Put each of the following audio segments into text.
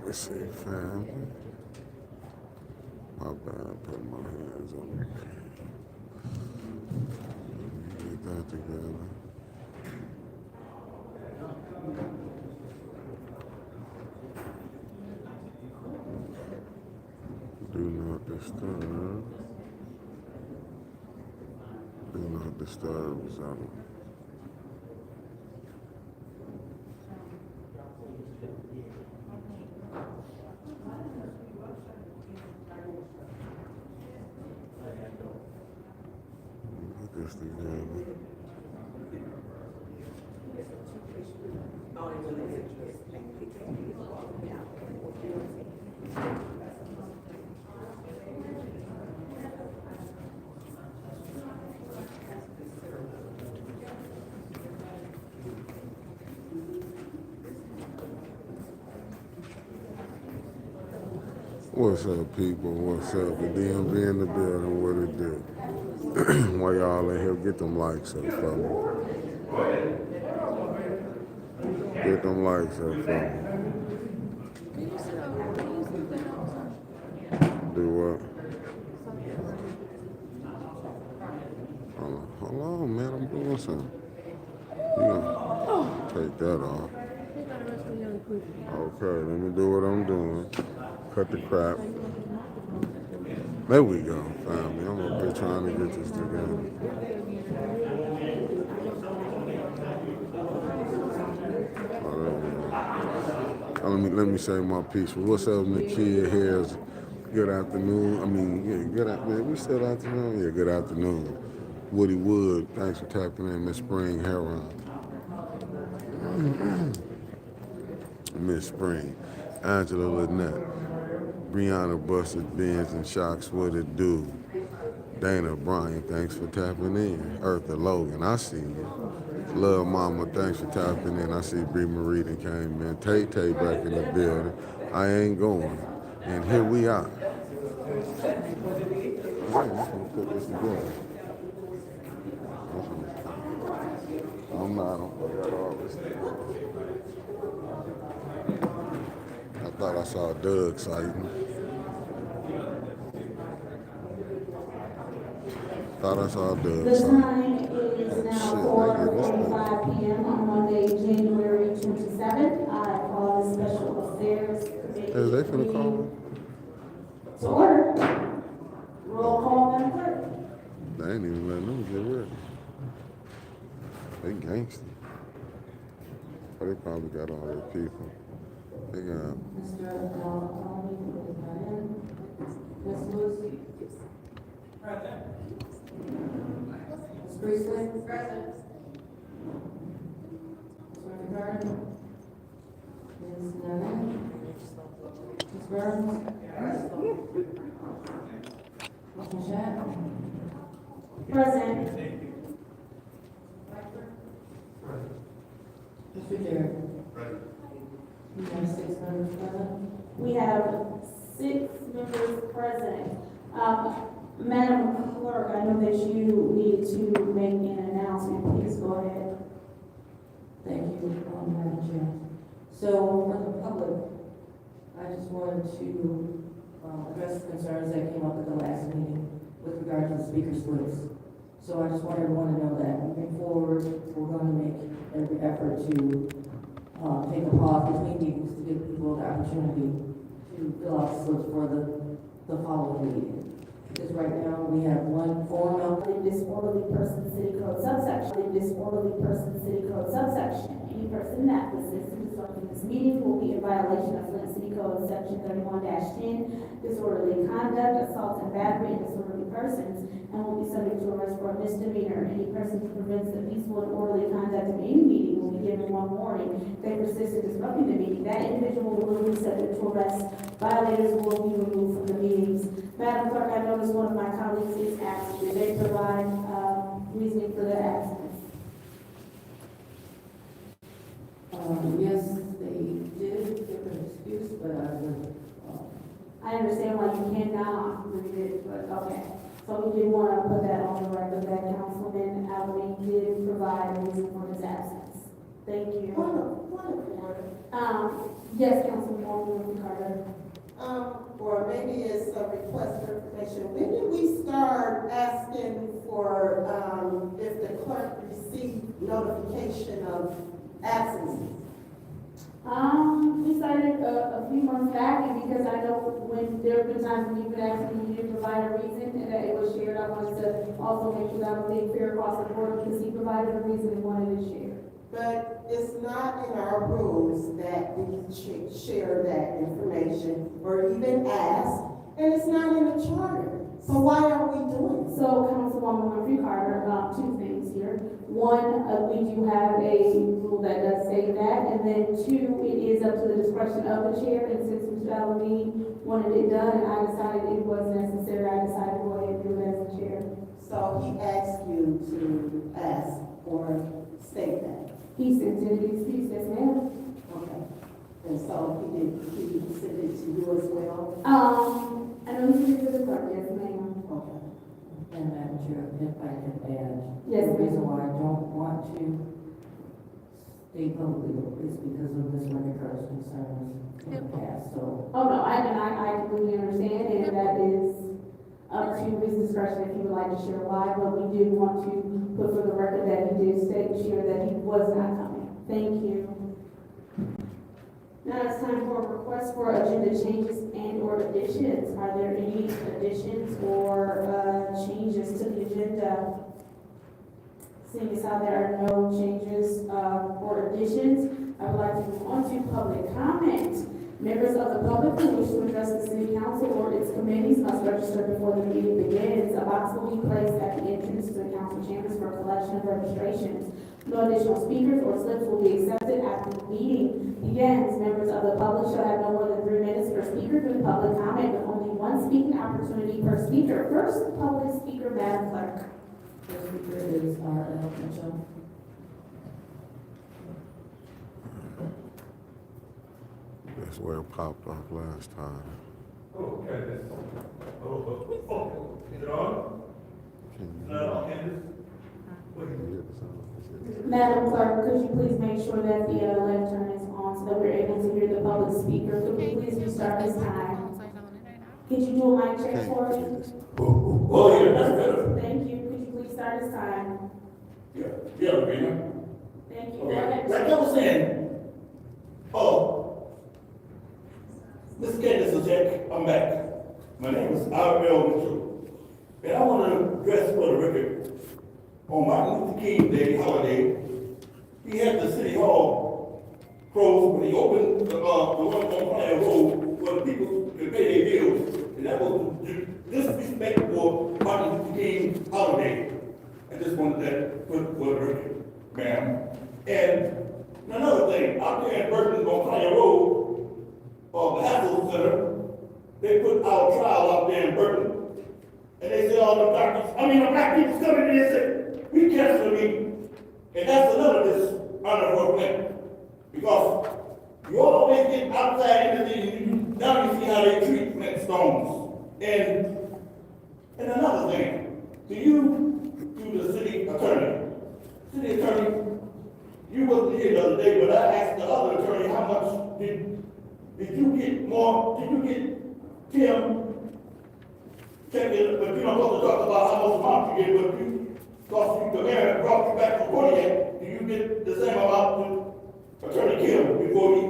Let's see, family. My bad, put my hands on it. Get that together. Do not disturb. Do not disturb zone. Get this together. What's up, people? What's up? The DMV in the building. What it do? While y'all in here, get them likes up for me. Get them likes up for me. Do what? Hold on, man. I'm doing something. You gonna take that off. Okay, let me do what I'm doing. Cut the crap. There we go, family. I'm up here trying to get this together. Oh, there we go. Let me say my piece. What's up, Nakia? Here's good afternoon. I mean, yeah, good afternoon. We still afternoon? Yeah, good afternoon. Woody Wood, thanks for tapping in. Miss Spring Heron. Miss Spring. Angela Lynette. Brianna Busted, Benz and Shocks, what it do? Dana Bryan, thanks for tapping in. Eartha Logan, I see you. Love Mama, thanks for tapping in. I see Bree Marie that came in. Tay Tay back in the building. I ain't going. And here we are. I'm gonna put this together. I'm not, I got all this stuff. I thought I saw Doug sighting. Thought I saw Doug The sighting. time is now 4:45 p.m. on Monday, January 27th. I call the Special Affairs Committee. Is they finna call me? To order. Roll call, Madam Clerk. They ain't even letting them get ready. They gangster. But they probably got all their people. They got Mr. Ms. Lewis. Ms. Priestley. Present. Ms. Garden. Ms. Nevin. Ms. Burns. Ms. Mashat. Present. Mr. Jarrett. We have 6 members present. We have 6 members present. Madam Clerk, I know that you need to make an announcement. Please go ahead. Thank you, Madam Chair. So for the public, I just wanted to address concerns that came up at the last meeting with regard to the speaker splits. So I just want everyone to know that moving forward, we're going to make every effort to take a pause between meetings to give people the opportunity to fill out slips for the following meeting. Because right now we have one form of disorderly person city code subsection. Disorderly person city code subsection. Any person that assists in disrupting this meeting will be in violation of Flint City Code section 31-10, disorderly conduct, assault and battery, and disorderly persons, and will be subject to arrest for a misdemeanor. Any person who prevents the peaceful and orderly conduct of any meeting will be given one warning. If they persist in disrupting the meeting, that individual will be subject to arrest. Violators will be removed from the meetings. Madam Clerk, I noticed one of my colleagues is absent. Did they provide reasoning for their absence? Yes, they did give an excuse, but I would. I understand why you cannot read it, but okay. So we did want to put that on the record, that Councilman Allen did provide a reason for his absence. Thank you. Yes, Councilwoman Carter. Or maybe it's a request for information. When did we start asking for, if the clerk received notification of absences? We started a few months back, and because I know when there have been times when you've been asking me to provide a reason and that it was shared, I wanted to also make sure that I'm being fair across the board because he provided a reason and wanted to share. But it's not in our rules that we share that information or even ask, and it's not in the charter. So why are we doing it? So, Councilwoman Murphy Carter, two things here. One, we do have a rule that does say that, and then two, it is up to the discretion of the chair, and since Mr. Alameen wanted it done, and I decided it was necessary, I decided to go ahead and do it as the chair. So he asked you to ask or state that? He sent in an excuse, yes, ma'am. Okay. And so he sent it to you as well? I know he sent it to the clerk, yes, ma'am. Okay. And Madam Chair, if I can add. Yes, The ma'am. reason why I don't want to state publicly is because of Ms. Winter's concerns in the past, so. Oh, no, I completely understand, and that is up to his discretion if he would like to share why, but we did want to put for the record that he did share that he was not coming. Thank you. Now it's time for a request for agenda changes and or additions. Are there any additions or changes to the agenda? Seeing as how there are no changes or additions, I would like to move on to public comment. Members of the public who wish to address the city council or its committees must register before the meeting begins. A box will be placed at the entrance to the council chambers for collection of registrations. No additional speakers or slips will be accepted after the meeting begins. Members of the public shall have no more than 3 minutes per speaker during public comment, with only one speaking opportunity per speaker. First, public speaker, Madam Clerk. First speaker is R.L. Mitchell. That's where it popped off last time. Okay, is it on? Can Is you that on, Candace? hear the sound? Madam Clerk, could you please make sure that the lectern is on so that we're able to hear the public speaker? Could we please restart this time? Could you do a mic check for me? Oh, yeah, that's better. Thank you. Could you please start this time? Yeah, okay. Thank you. Go Okay, ahead. like I was saying, Ms. Candace is back. I'm back. My name is R.L. Mitchell. And I want to address for the record, on Martin Luther King Day holiday, he had the city hall closed when he opened the one on Fire Road where the people could pay their bills. And that was disrespect for Martin Luther King holiday. I just wanted that put for the record, ma'am. And another thing, out there in Burton on Fire Road, the Hassel Center, they put our trial out there in Burton. And they said all the black people coming in and said, we cancel the meeting. And that's another dishonor for Flint. Because you always get outside into the, now you see how they treat Flint stones. And another thing, to the city attorney. City attorney, you wasn't here the other day, but I asked the other attorney how much did you get more, did you get Tim checking, but you don't want to talk about how much amount you get, but you, because you, the mayor brought you back from Kodiak, do you get the same amount with Attorney Kim before he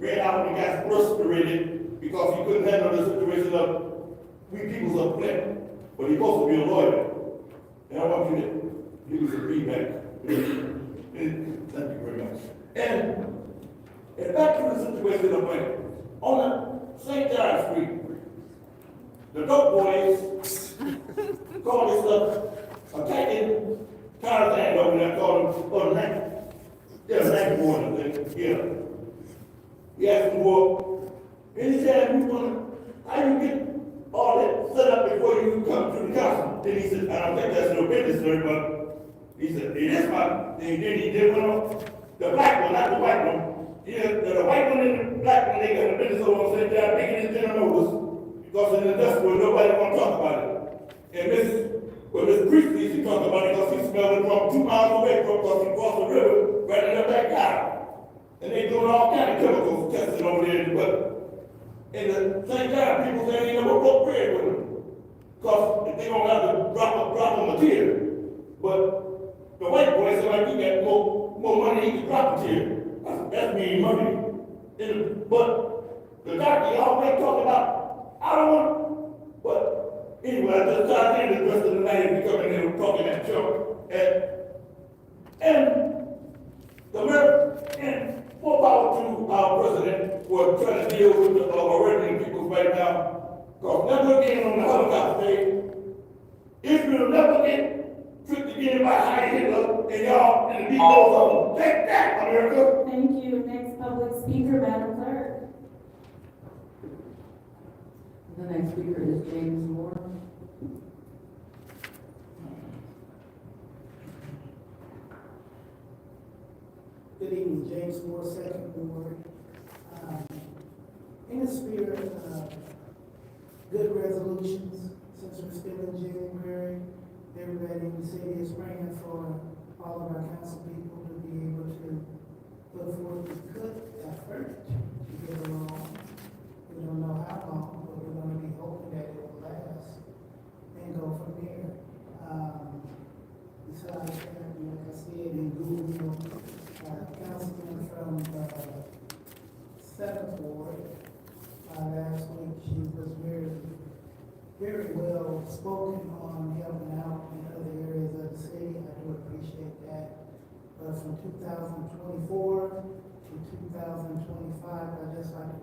ran out and got frustrated because he couldn't handle the situation of we peoples of Flint, but he's supposed to be a lawyer. And I want you to give us a feedback. And thank you very much. And back to the situation of Flint. On the St. John Street, the dope boys call this stuff attacking Tarzan over there, called him, Nike boy, I think, yeah. He asked him for, and he said, how you get all that set up before you come to the council? Then he said, I don't think that's no business, sir, but he said, it is my thing. Then he did one on the black one, not the white one. Yeah, the white one and the black one, they got a business over on St. John, making his dinner notice. Because in the industrial, nobody want to talk about it. And Miss Priestley, she talked about it because she smelled it from 2 miles away from because she crossed the river right in her backyard. And they doing all kind of chemicals testing over there, but in the same time, people say they ain't never broke bread with them. Because if they don't have to drop a material. But the white boy said like he got more money he can drop a material. That's mean money. But the doctor always talk about, I don't want, but anyway, I just tried in the rest of the night and coming in and talking that junk. And the mayor, and more power to our president for trying to deal with the Iranian people right now. Because never again on the Holocaust Day, Israel never get tricked again by Heidi Hitler and y'all and the people of them. Take that, America! Thank you. Next public speaker, Madam Clerk. The next speaker is James Moore. Good evening, James Moore, Second Ward. In the spirit of good resolutions, since we're still in January, everybody in the city is praying for all of our council people to be able to put forth a good effort to get along. We don't know how long, but we're gonna be hoping that it will last and go from there. Besides that, like I said, in Google, councilman from Seventh Ward, last week, she was very well spoken on helping out in other areas of the city. I do appreciate that. But from 2024 to 2025, I'd just like to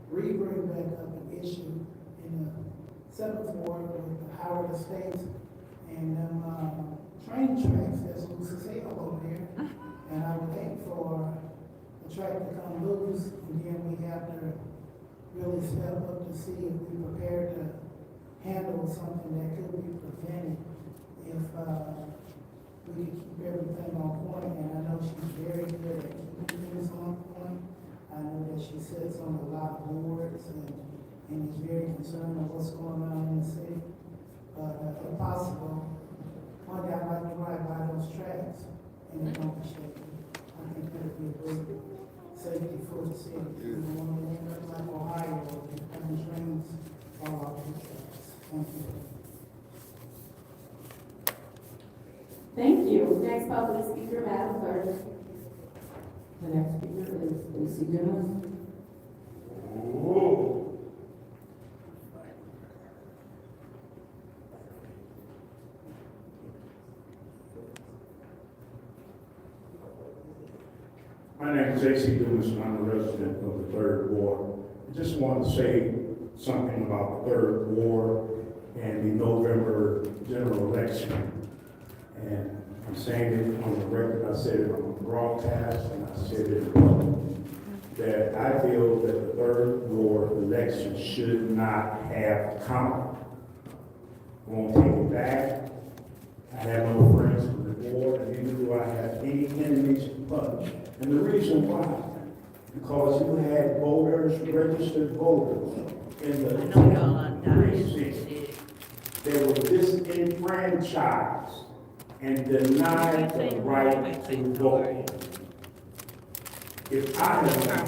bring back up an issue in the Seventh Ward with the Howard Estates and them train tracks that's loose as hell over there. And I would hate for the track to come loose, and then we have to really step up to see if we're prepared to handle something that could be prevented if we could keep everything on point. And I know she's very good at keeping things on point. I know that she sits on a lot of boards and is very concerned with what's going on in the city. But if possible, one day I'd like to ride by those tracks and it don't be shaky. I think that would be a great safety for the city. We don't want to end up like Ohio, having trains fall off the tracks. Thank you. Thank you. Next public speaker, Madam Clerk. The next speaker is Lacey Dumas. Whoa. My name is J.C. Dumas, and I'm a resident of the Third Ward. I just wanted to say something about the Third Ward and the November general election. And I'm saying it on the record, I said it on the broadcast, and I said it in public, that I feel that the Third Ward election should not have come. I won't take it back. I have no friends from the ward, and neither do I have any enemies in public. And the reason why, because you had voters, registered voters in the precinct that were disenfranchised and denied the right to vote. If I had won,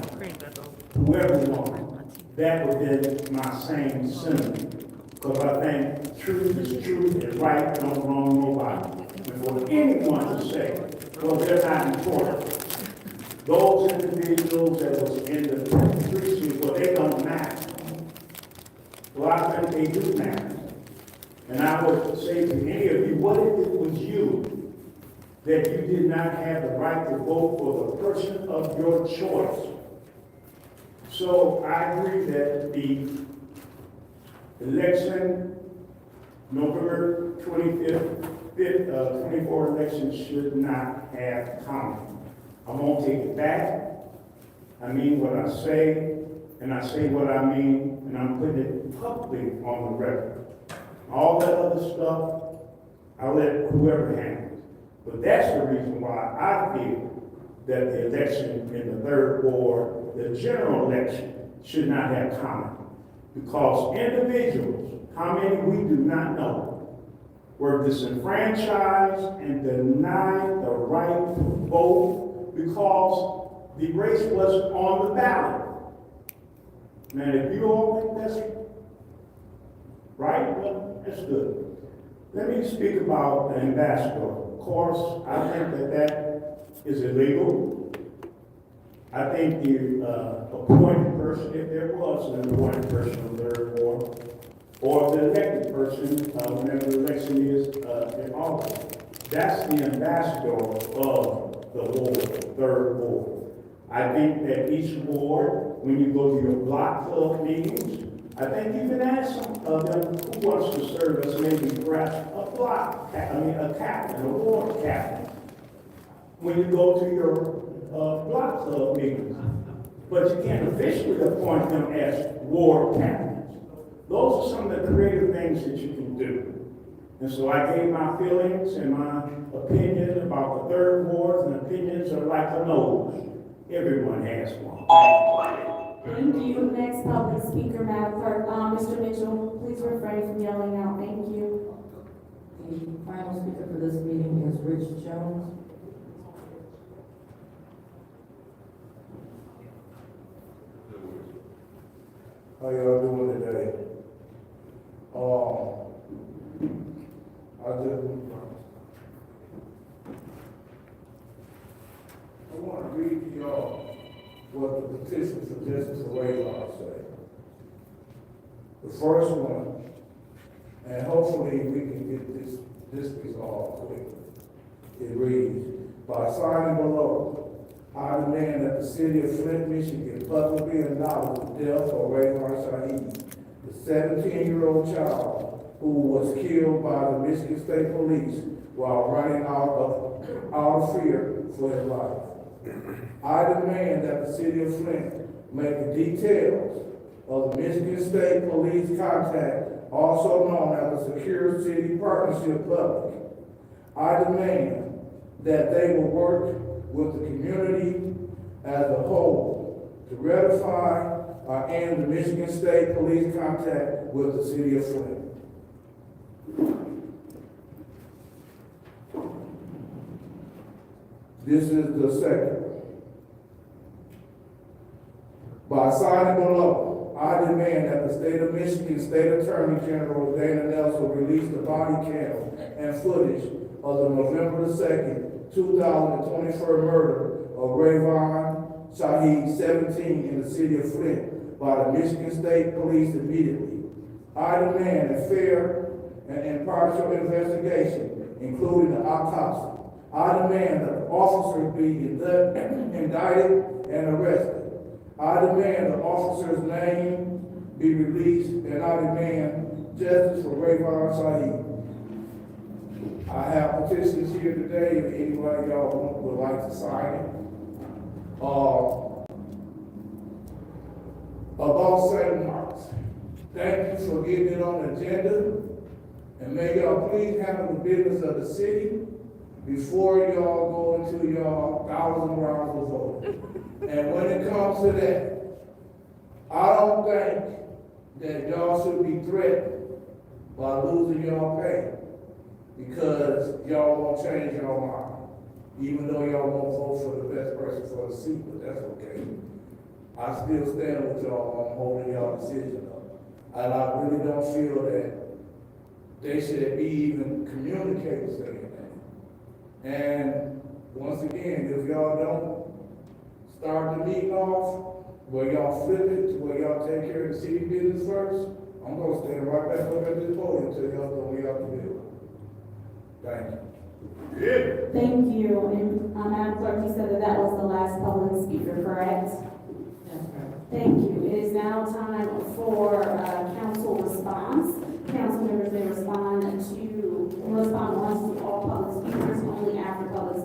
whoever won, that would have been my same sentiment. Because I think truth is truth and right don't wrong nobody. And for anyone to say, well, they're not important. Those individuals that was in the precinct, well, they don't matter. Well, I think they do matter. And I would say to any of you, what if it was you that you did not have the right to vote for the person of your choice? So I agree that the election, November 25th, 24 election should not have come. I won't take it back. I mean what I say, and I say what I mean, and I'm putting it publicly on the record. All that other stuff, I'll let whoever handle it. But that's the reason why I feel that the election in the Third Ward, the general election, should not have come. Because individuals, how many we do not know, were disenfranchised and denied the right to vote because the race wasn't on the ballot. Now, if you all think that's right, well, that's good. Let me speak about the ambassador. Of course, I think that is illegal. I think the appointed person, if there was an appointed person of the third ward, or the elected person, whenever the election is in August, that's the ambassador of the ward, third ward. I think that each ward, when you go to your block club meetings, I think you can ask some of them who wants to serve as maybe perhaps a captain, a ward captain, when you go to your block club meetings. But you can't officially appoint them as ward captains. Those are some of the creative things that you can do. And so I gave my feelings and my opinion about the third ward, and opinions are like a nose. Everyone has one. Thank you. Next public speaker, Madam Clerk. Mr. Mitchell, please refrain from yelling out. Thank you. The final speaker for this meeting is Rich Jones. How y'all doing today? I want to read to y'all what the petition for justice of Wayline say. The first one, and hopefully we can get this resolved quickly. It reads, by signing below, I demand that the city of Flint, Michigan publicly acknowledge the death of Wayline Shaheed, the 17-year-old child who was killed by the Michigan State Police while running out of fear for his life. I demand that the city of Flint make the details of the Michigan State Police contact, also known as the Secure City Partnership, public. I demand that they will work with the community as a whole to ratify or end the Michigan State Police contact with the city of Flint. This is the second. By signing below, I demand that the state of Michigan State Attorney General Dana Nelson release the body cam and footage of the November 2nd, 2024 murder of Rayvon Shaheed, 17, in the city of Flint by the Michigan State Police immediately. I demand a fair and impartial investigation, including the autopsy. I demand that the officers be indicted and arrested. I demand the officer's name be released, and I demand justice for Rayvon Shaheed. I have petitions here today if anybody of y'all would like to sign it. About St. Mark's, thank you for getting it on the agenda, and may y'all please handle the business of the city before y'all go into y'all 1,000 rounds of voting. And when it comes to that, I don't think that y'all should be threatened by losing y'all pay because y'all won't change y'all mind, even though y'all won't vote for the best person for the seat, but that's okay. I still stand with y'all on holding y'all decision up. And I really don't feel that they should be even communicating saying that. And once again, if y'all don't start the meeting off, where y'all flip it to where y'all take care of the city business first, I'm gonna stand right back up at this podium until y'all throw me out the bill. Thank you. Yeah. Thank you. And Madam Clerk, you said that was the last public speaker, correct? That's right. Thank you. It is now time for council response. Council members may respond once to all public speakers, only after public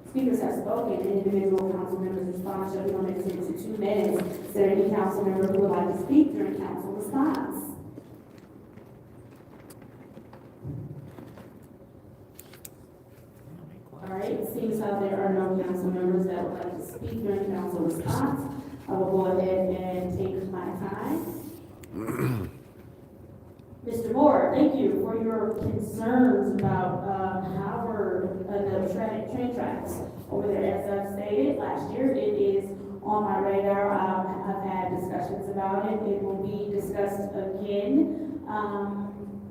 speakers have spoken. Individual council members' response shall be limited to 2 minutes. Is there any council member who would like to speak during council response? All right, seems how there are no council members that would like to speak during council response, I will go ahead and take my time. Mr. Moore, thank you for your concerns about, Howard, the train tracks over there. As I've stated, last year, it is on my radar. I've had discussions about it. It will be discussed again,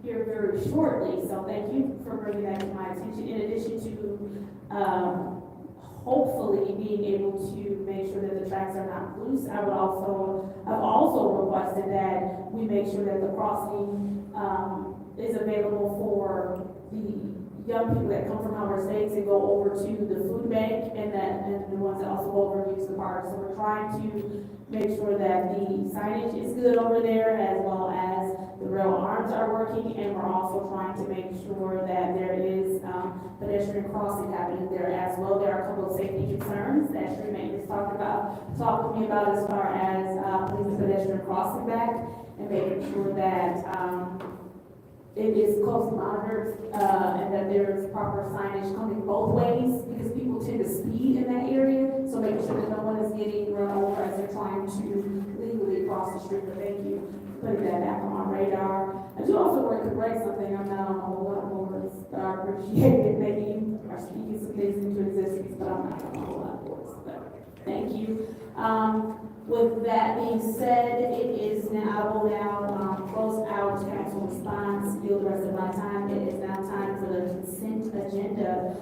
here very shortly. So thank you for bringing that to my attention. In addition to, hopefully being able to make sure that the tracks are not loose, I've also requested that we make sure that the crossing, is available for the young people that come from Howard State to go over to the food bank and the ones that also go over and use the park. So we're trying to make sure that the signage is good over there as well as the rail arms are working, and we're also trying to make sure that there is, pedestrian crossing happening there as well. There are a couple of safety concerns that street maintenance talked to me about as far as, putting the pedestrian crossing back and making sure that, it is closely monitored, and that there's proper signage coming both ways, because people tend to speed in that area, so making sure that no one is getting run over as they're trying to legally cross the street. But thank you for putting that back on my radar. I do also want to correct something. I'm not on a whole lot of boards, but I appreciate it. Maybe you are speaking some things into existence, but I'm not on a whole lot of boards. But thank you. With that being said, it is now, I will now close out council response, yield the rest of my time. It is now time for the consent agenda.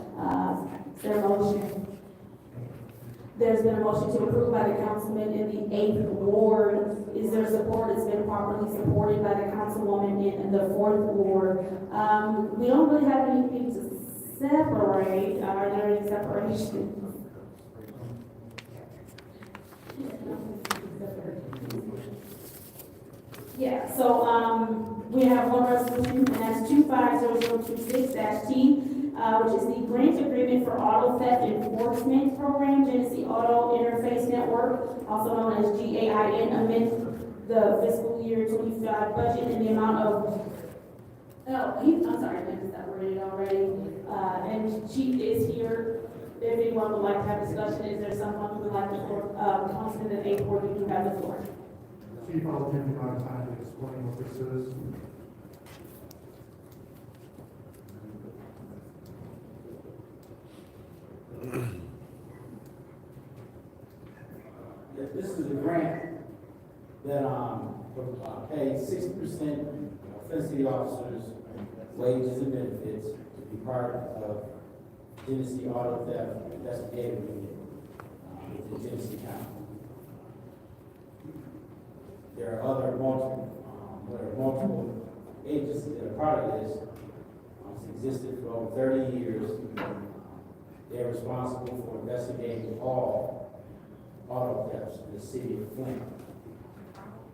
Is there a motion? There's been a motion to approve by the councilman in the 8th Ward. Is there support? It's been properly supported by the councilwoman in the 4th Ward. We don't really have anything to separate. Are there any separations? Yeah, so, we have one resolution, and that's 250026-T, which is the grant agreement for auto theft enforcement program, Genesee Auto Interface Network, also known as GAIN, amend the fiscal year 25 budget in the amount of, I'm sorry, I missed that worded already, and Chief is here. If anyone would like to have discussion, is there someone who would like to, Councilman in the 8th Ward, you do have the floor. Chief, I'll give you my time to explain what this is. This is a grant that pays 60% of Flint City officers' wages and benefits to be part of Genesee Auto Theft Investigative Unit within Genesee County. There are multiple agencies that are part of this. It's existed for over 30 years. They're responsible for investigating all auto thefts in the city of Flint.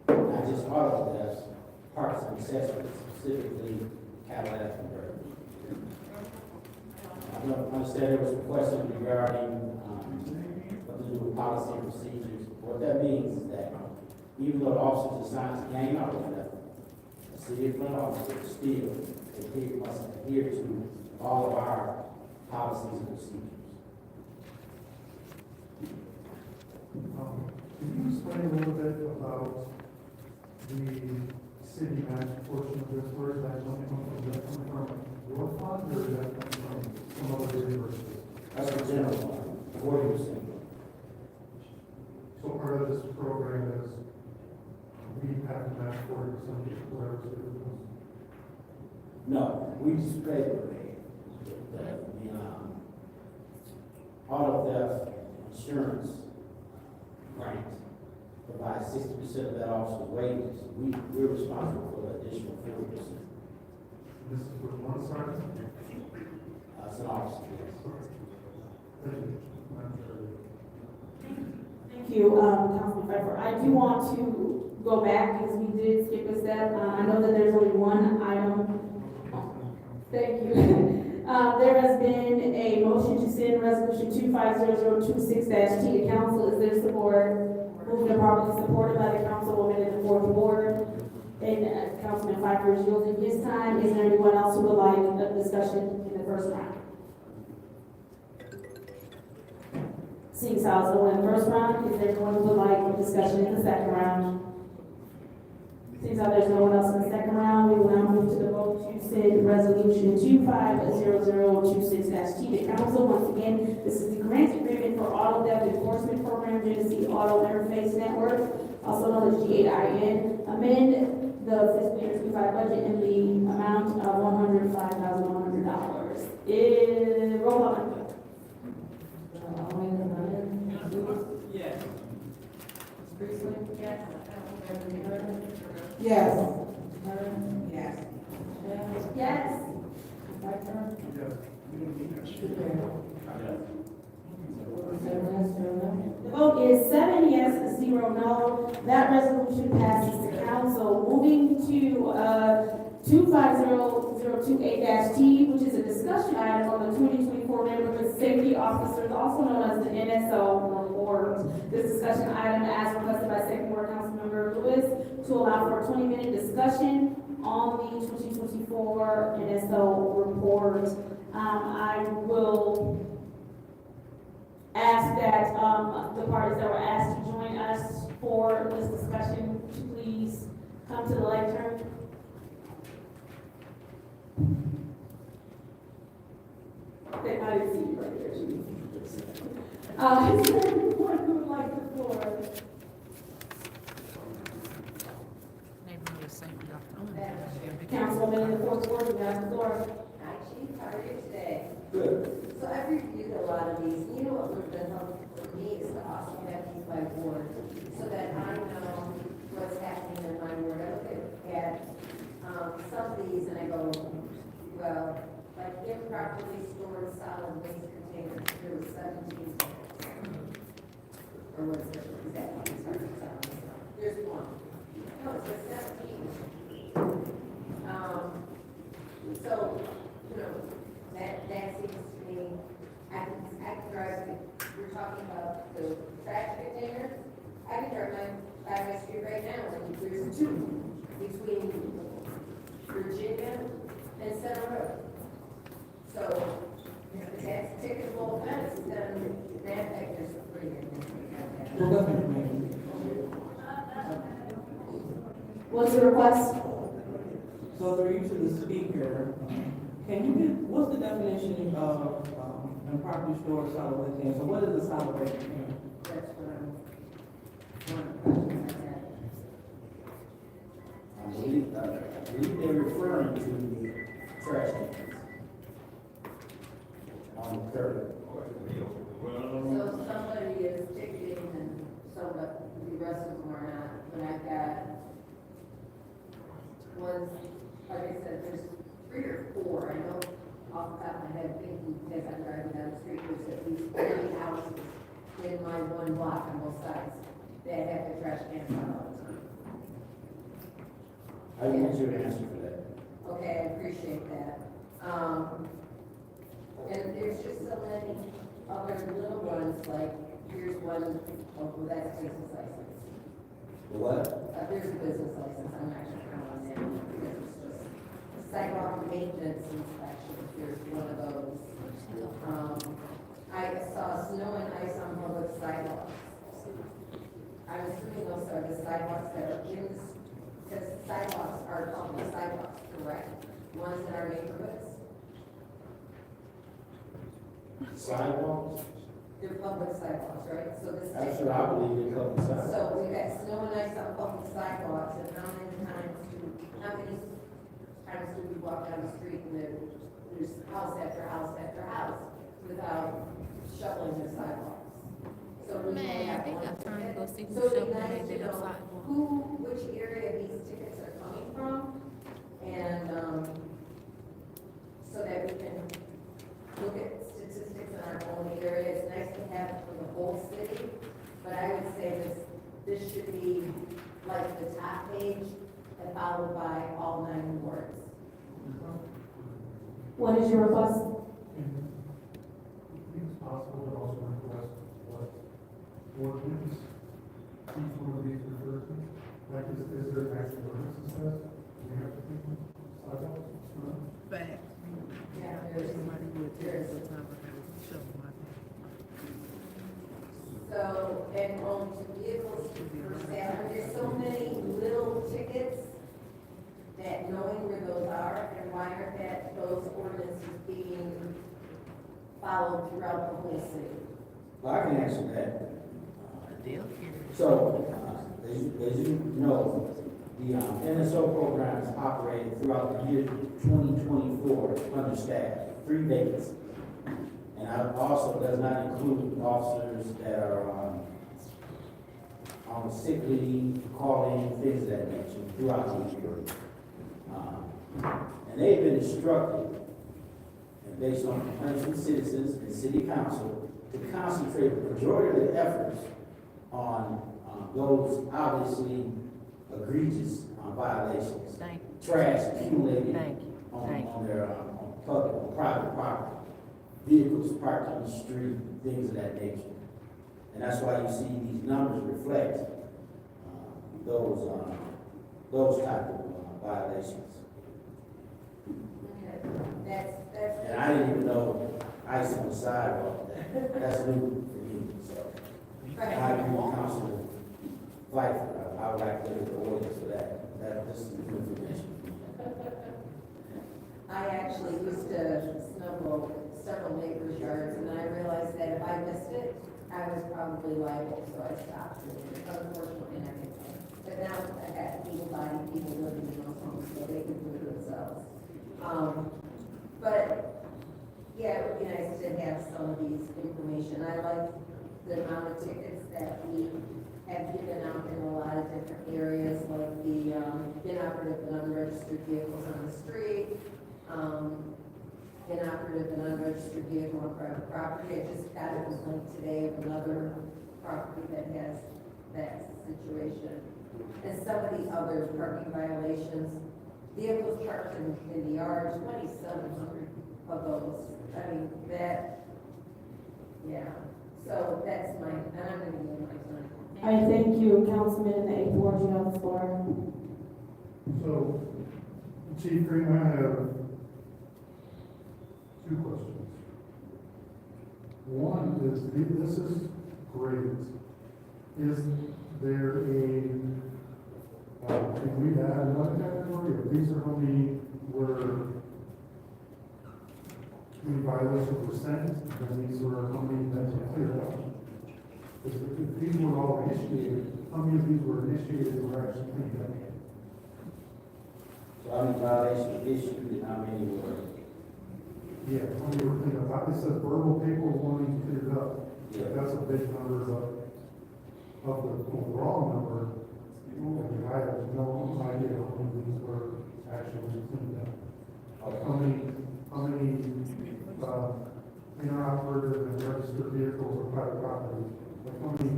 Not just auto thefts, parts and accessories, specifically Cadillac converters. I don't understand there was a question regarding what to do with policy and procedures. What that means is that even though the officers assigned to gang auto theft, the city of Flint officers still must adhere to all of our policies and procedures. Can you explain a little bit about the city match portion of this? Where is that coming from? Is that coming from your fund, or is that coming from some other university? That's the general fund, 40%. So part of this program is we have to match 40% of whatever student is. No, we just pay the auto theft insurance grant provides 60% of that officer's wages. We're responsible for the additional 40%. This is with one sergeant? It's an officer, yes. Thank you. Madam Chair. Thank you, Councilman Pfeiffer. I do want to go back because we did skip a step. I know that there's only one item. Thank you. There has been a motion to send resolution 250026-T to council. Is there support? Moved and properly supported by the councilwoman in the 4th Ward. And Councilman Pfeiffer is yielding his time. Is there anyone else who would like a discussion in the first round? Seeing as how it's in the first round, is there anyone who would like a discussion in the second round? Seems like there's no one else in the second round, we will now move to the vote to send resolution 250026-T to council. Once again, this is the grant agreement for auto theft enforcement program, Genesee Auto Interface Network, also known as G8IN. Amend the fiscal year 25 budget in the amount of $105,100. Roll call. Yes. Priestley? Yes. Yes. Yes. Yes. The vote is 7 yes, 0 no. That resolution passes to council. Moving to 250028-T, which is a discussion item on the 2024 neighborhood safety officers, also known as the NSO report. This discussion item, as requested by Second Ward Councilmember Lewis, to allow for a 20-minute discussion on the 2024 NSO report. I will ask that the parties that were asked to join us for this discussion to please come to the lectern. I didn't see you right there, Judy. Is there anyone who would like the floor? Councilwoman in the fourth ward, you have the floor. Hi, Chief, how are you today? Good. So I've reviewed a lot of these. You know what would have been helpful for me is to also have these by ward, so that I know what's happening in my ward. I look at some of these and I go, well, like improperly stored solid waste containers, there was 17. Or what's the exact one? It's hard to tell. There's one. No, it says 17. So, you know, that seems to me, I can drive, we're talking about the trash containers. I can drive by my street right now, and there's two between Virginia and Center Road. So, if that's ticketable offense, then that there's a free. What's your request? So through you to the speaker, can you give, what's the definition of improperly stored solid waste container? So what is a solid waste container? That's what I'm. I believe they're referring to the trash cans on the curb. So somebody is ticketing and somebody, the rest of them are not, but I've got ones, like I said, there's 3 or 4, I know off the top of my head, thinking as I'm driving down the street, there's at least 30 houses in my one block on both sides that have the trash cans out all the time. I want you to answer for that. Okay, I appreciate that. And there's just so many other little ones, like, here's one, oh, well, that's business license. What? There's a business license, I'm not sure how on there, because it's just sidewalk maintenance inspections, there's one of those. I saw snow and ice on public sidewalks. I'm assuming those are the sidewalks that are in, because sidewalks are public sidewalks, correct? Ones in our neighborhoods, Sidewalks? they're public sidewalks, right? So this. That's what I believe in public sidewalks. So we've got snow and ice on public sidewalks, and how many times do we walk down the street and there's house after house after house without shoveling the sidewalks? So we may Man, have they one got time to go ticket. see who So it'd be shoveled nice their to know sidewalk. which area these tickets are coming from, and, so that we can look at statistics in our own area. It's nice to have it for the whole city, but I would say this should be like the top page and followed by all 9 wards. What is your request? If it's possible to also request what ordinance each one of these refers to? Like, is there an actual ordinance that says we have to think sidewalks? Fact. Yeah, there's. So, and on to vehicles for sale, there's so many little tickets that knowing where those are, and why aren't those ordinances being followed throughout the whole city? Well, I can answer that. So, as you know, the NSO program is operated throughout the year 2024 understaffed, 3 vacancies. And I also does not include officers that are on sick leave, calling, things of that nature throughout the year. And they've been instructed, and based on complaints from citizens and city council, to concentrate the majority of their efforts on those obviously egregious violations. Trash accumulated on their public or private property, vehicles parked on the street, things of that nature. And that's why you see these numbers reflect those type of violations. Okay, that's. And I didn't even know ice on the sidewalk. That's new for me, so. I agree with Councilman Fife. I would like to look at the ordinance for that. This is new information. I actually used to snowball several neighbors' yards, and I realized that if I missed it, I was probably liable, so I stopped. Unfortunately, I didn't. But now I got able-bodied people living in those homes, so they can do it themselves. But, yeah, it would be nice to have some of these information. I like the amount of tickets that we have given out in a lot of different areas, like the inoperative and unregistered vehicles on the street, inoperative and unregistered vehicle on private property. I just got a complaint today of another property that has that situation. And some of the other parking violations, vehicles parked in the yard, 2,700 of those. I mean, that, yeah. So that's and I'm gonna give my time. All right, thank you, Councilman in the 8th Ward, you have the floor. So, Chief Green, I have 2 questions. One is, this is great. Is there can we add another category, or these are how many violations were sent, and these were how many that were cleared up? If these were all initiated, how many of these were initiated and were actually cleaned up? So how many violations issued and how many were? Yeah, how many were cleaned up? It says verbal paper warning cleared up. Yeah. That's a big number of the overall number. I have no idea how many of these were actually cleaned up. How many interoperative and registered vehicles or private property? Like how many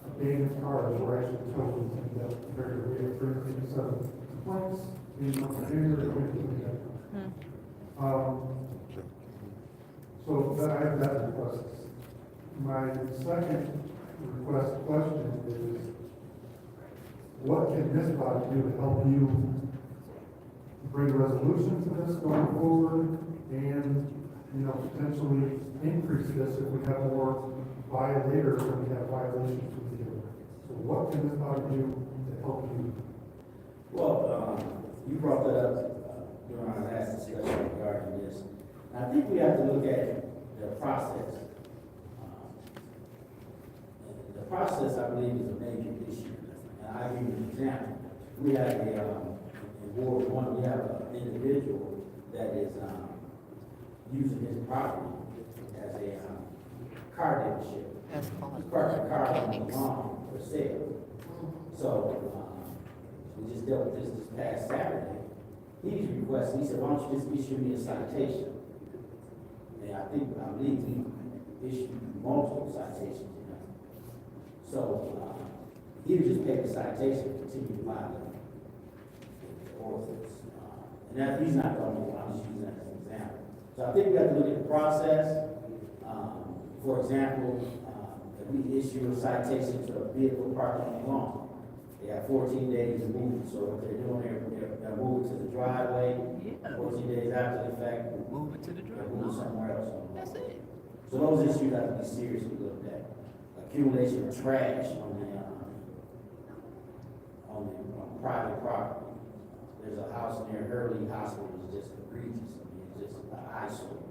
abandoned cars were actually towed and cleaned up compared to we have 357 complaints in January 2020. So that I have that request. My second question is, what can this body do to help you bring a resolution to this going forward and, potentially increase this if we have more violators than we have violations with you? So what can this body do to help you? Well, you brought that up during our last discussion regarding this. I think we have to look at the process. The process, I believe, is a major issue. And I'll give you an example. We have in Ward 1, we have an individual that is using his property as a car dealership. He's parking a car on the lawn for sale. So, we just dealt with this past Saturday. He's requesting, he said, why don't you just issue me a citation? And I believe he issued multiple citations, So, he would just pay the citation and continue to violate the ordinance. And that, he's not the only one, I'm just using that as an example. So I think we have to look at the process. For example, if we issue a citation to a vehicle parked on the lawn, they have 14 days to move. So what they're doing, they're moving to the driveway. 14 days after the fact, move it to the driveway. Move somewhere else. That's it. So those issues have to be seriously looked at. Accumulation of trash on the private property. there's a house near Hurley Hospital, it's just egregious, I mean, it's just an eyesore.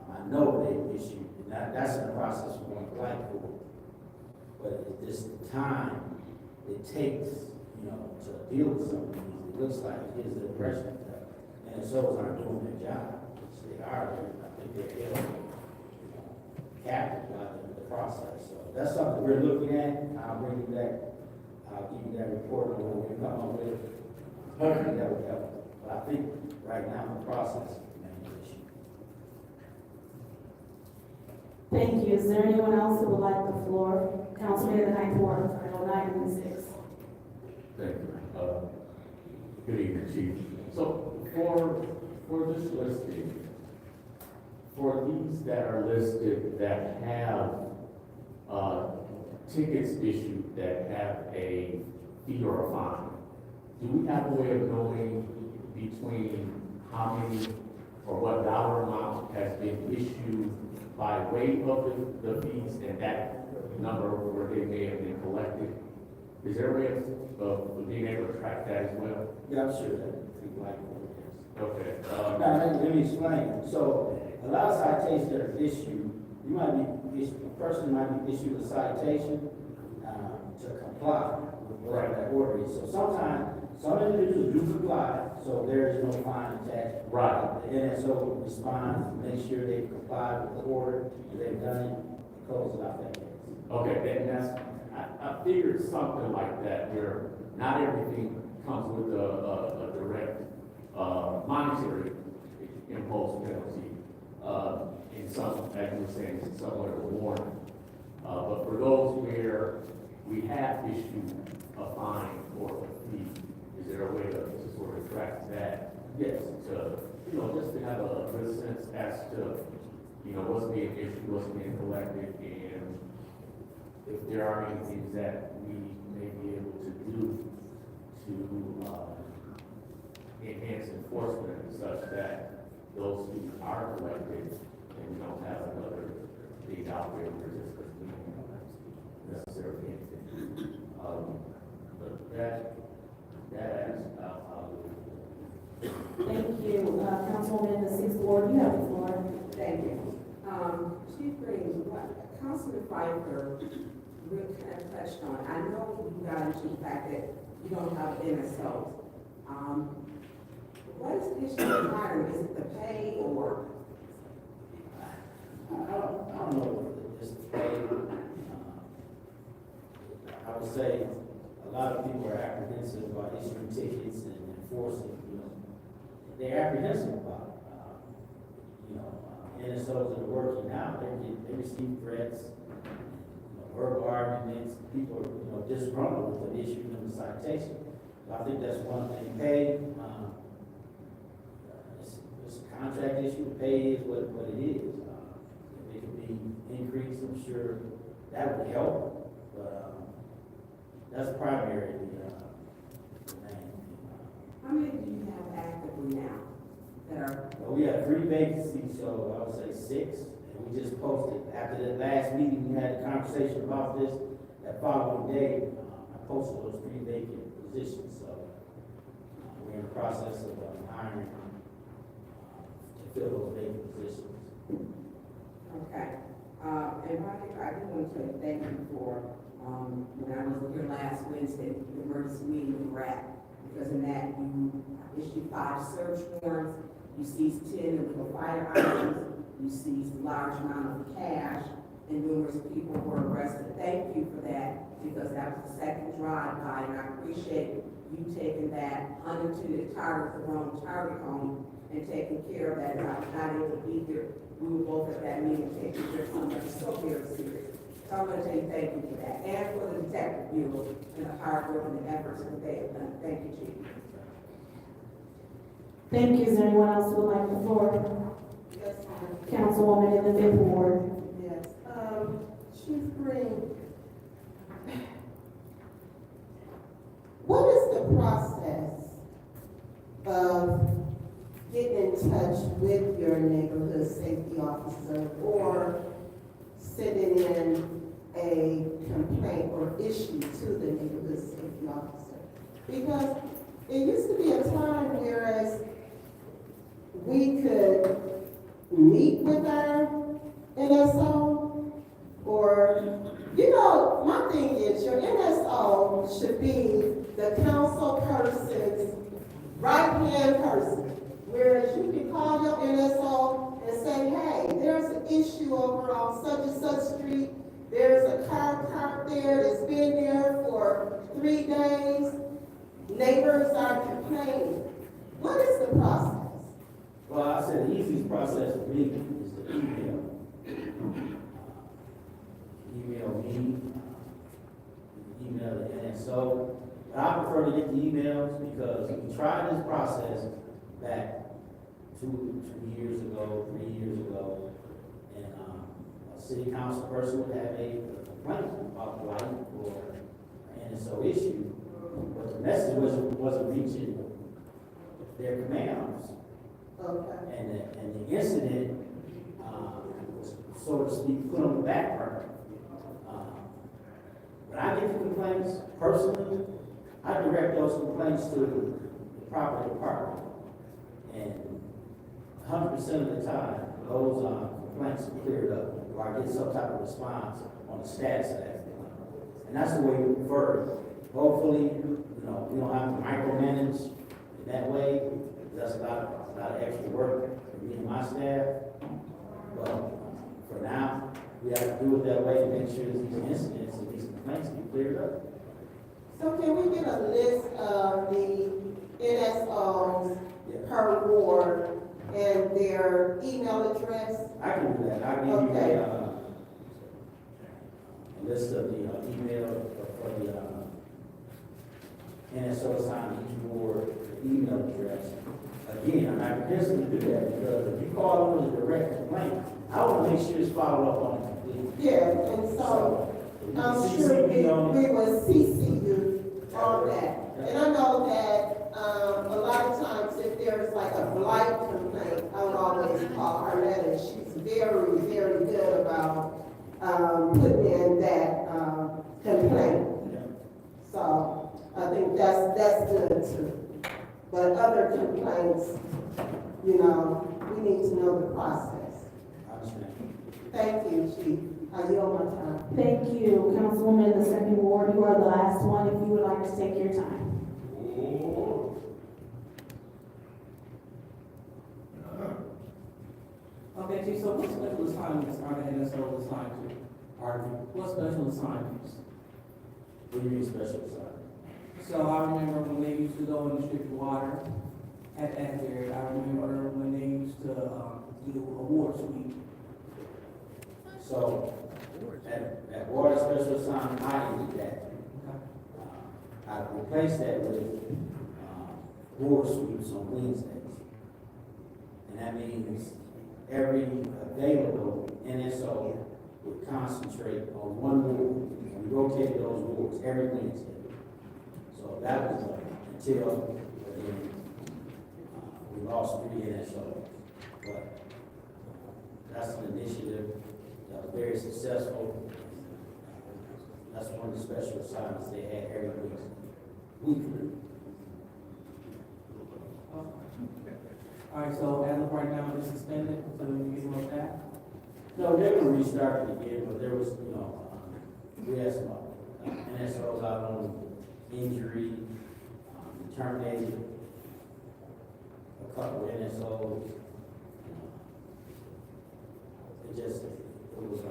I know they issued, and that's in the process of going to black court. But it just, the time it takes, you know, to deal with some of these, it looks like it gives the impression that NSOs aren't doing their job, which they are, I think they're held, captive by the process. So that's something we're looking at. I'll bring you back. I'll give you that report on what we come up with. Hopefully that would help. But I think right now the process is the main issue. Thank you. Is there anyone else who would like the floor? Councilman in the ninth ward, Title 9 and 6. Thank you. Good evening, Chief. So for this listing, for these that are listed that have tickets issued that have a fee or a fine, do we have a way of knowing between how many or what dollar amount has been issued by way of the fees and that number where they may have been collected? Is there a way of being able to track that as well? Yeah, I'm sure that through black court, yes. Okay. Now, let me explain. So a lot of citations that are issued, you might be, a person might be issued a citation to comply with whatever that order is. So sometimes, some individuals do comply, so there is no fine attached. Right. The NSO will respond, make sure they comply with the order, and they've done it, and close it out that case. Okay, then I figured something like that where not everything comes with a direct monetary impulse penalty. In some, as you were saying, it's somewhat of a warning. But for those where we have issued a fine or a fee, is there a way to sort of track that? Yes. To, you know, just to have a good sense as to, you know, what's being issued, what's being collected, and if there are any things that we may be able to do to enhance enforcement such that those fees are collected and we don't have another big outbreak or just because we don't necessarily anything. But that Thank you. Councilwoman in the 6th ward, you have the floor. Thank you. Chief Green, what Councilman Pfeiffer really kind of touched on, I know you got into the fact that you don't have NSOs. What is the issue with hiring? Is it the pay or? I don't know if it's paid. I would say a lot of people are apprehensive about issuing tickets and enforcing, you know, they're apprehensive about it. NSOs that are working now, they receive threats, verbal arguments, people are, disgruntled with the issuing of the citation. So I think that's one thing. Pay, it's a contract issue. Pay is what it is. If it can be increased, I'm sure that would help. But that's primarily the main thing. How many do you have actively now that are? Well, we have 3 vacancies, so I would say 6. And we just posted, after the last meeting, we had a conversation about this. That following day, I posted those 3 vacant positions. So we're in the process of hiring to fill those vacant positions. Okay. And Roger, I do want to say thank you for, when I was here last Wednesday, the emergency meeting with RAP, because in that you issued 5 search warrants, you seized 10 illegal firearms, you seized a large amount of cash, and numerous people were arrested. Thank you for that, because that was the second drive-by, and I appreciate you taking that unintended target, the wrong target home, and taking care of that. If I was not able to be here, we were both at that meeting taking care of something so very serious. So I'm going to tell you thank you for that, and for the Detective Bureau and the hard work and the efforts that they have done. Thank you, Chief. Thank you. Is there anyone else who would like the floor? Yes, ma'am. Councilwoman in the 5th ward. Yes. Chief Green, what is the process of getting in touch with your neighborhood safety officer or sending in a complaint or issue to the neighborhood safety officer? Because it used to be a time whereas we could meet with our NSO, or, you know, my thing is your NSO should be the council person's right-hand person. Whereas you can call your NSO and say, hey, there's an issue over on such and such street. There's a car parked there that's been there for 3 days. Neighbors are complaining. What is the process? Well, I said the easiest process for me is to email. Email me, email the NSO. But I prefer to get the emails because we tried this process back two years ago, 3 years ago. And a city council person would have a complaint about blight or an NSO issue. But the message wasn't reaching their command officer. Okay. And the incident was, so to speak, put on the back burner. When I get the complaints, personally, I direct those complaints to the proper department. And 100% of the time, those complaints are cleared up, or I get some type of response on the status of that complaint. And that's the way we prefer it. Hopefully, you know, we don't have to micromanage in that way. That's a lot of extra work for me and my staff. But for now, we have to do it that way to make sure these incidents and these complaints get cleared up. So can we get a list of the NSOs per ward and their email address? I can do that. I can give Okay. you a list of the email for the NSO assigned to each ward, the email address. Again, I'm not hesitant to do that because if you call them with a direct complaint, I want to make sure it's followed up on it completely. Yeah, and so I'm CC sure me on it. we will CC you on that. And I know that, a lot of times if there's like a blight complaint, I would always call Arletta. She's very, very good about, putting in that, complaint. So I think that's good too. But other complaints, you know, we need to know the process. I understand. Thank you, Chief. I yield my time. Thank you, Councilwoman in the second ward. You are the last one if you would like to take your time. Okay, Chief, so what special assignments are the NSO assigned to? Pardon me? What special assignments? What do you mean special assignment? So I remember when they used to go and distribute water at that area. I remember when they used to do a water sweep. So, that water special assignment, I did that. I replaced that with water sweeps on Wednesdays. And that means every available NSO would concentrate on one ward. And we rotated those wards every Wednesday. So that was until, again, we lost 3 NSOs. But that's an initiative that was very successful. That's one of the special assignments they had every week, weekly. All right, so as of right now, it's suspended until we get more staff? No, they were restarted again, but there was, we had some NSOs out on injury, terminated a couple of NSOs. It was,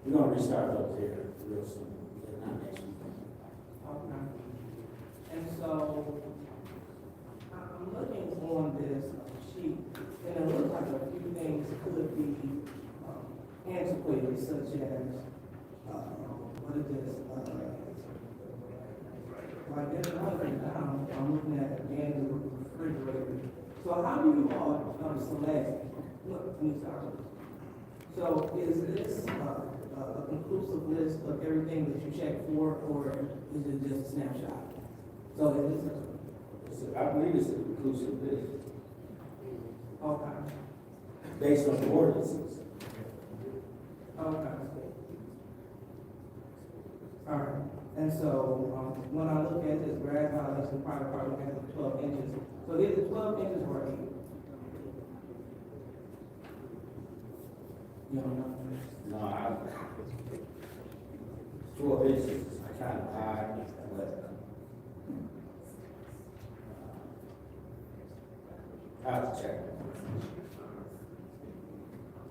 we're gonna restart those here real soon, if not next week. Okay. And so, I'm looking on this sheet, and it looks like a few things could be antiquated, such as, what is this? Like there's another thing down, I'm looking at again, the refrigerator. So how do you all select, look, let me start. So is this a conclusive list of everything that you check for, or is it just a snapshot? So is this I believe it's a conclusive list, okay, based on the ordinances. okay. All right, and so, when I look at this grass violation, the fire department has 12 inches. So is it 12 inches or 8? You don't know? No, 12 inches, I kind of high, but I have to check.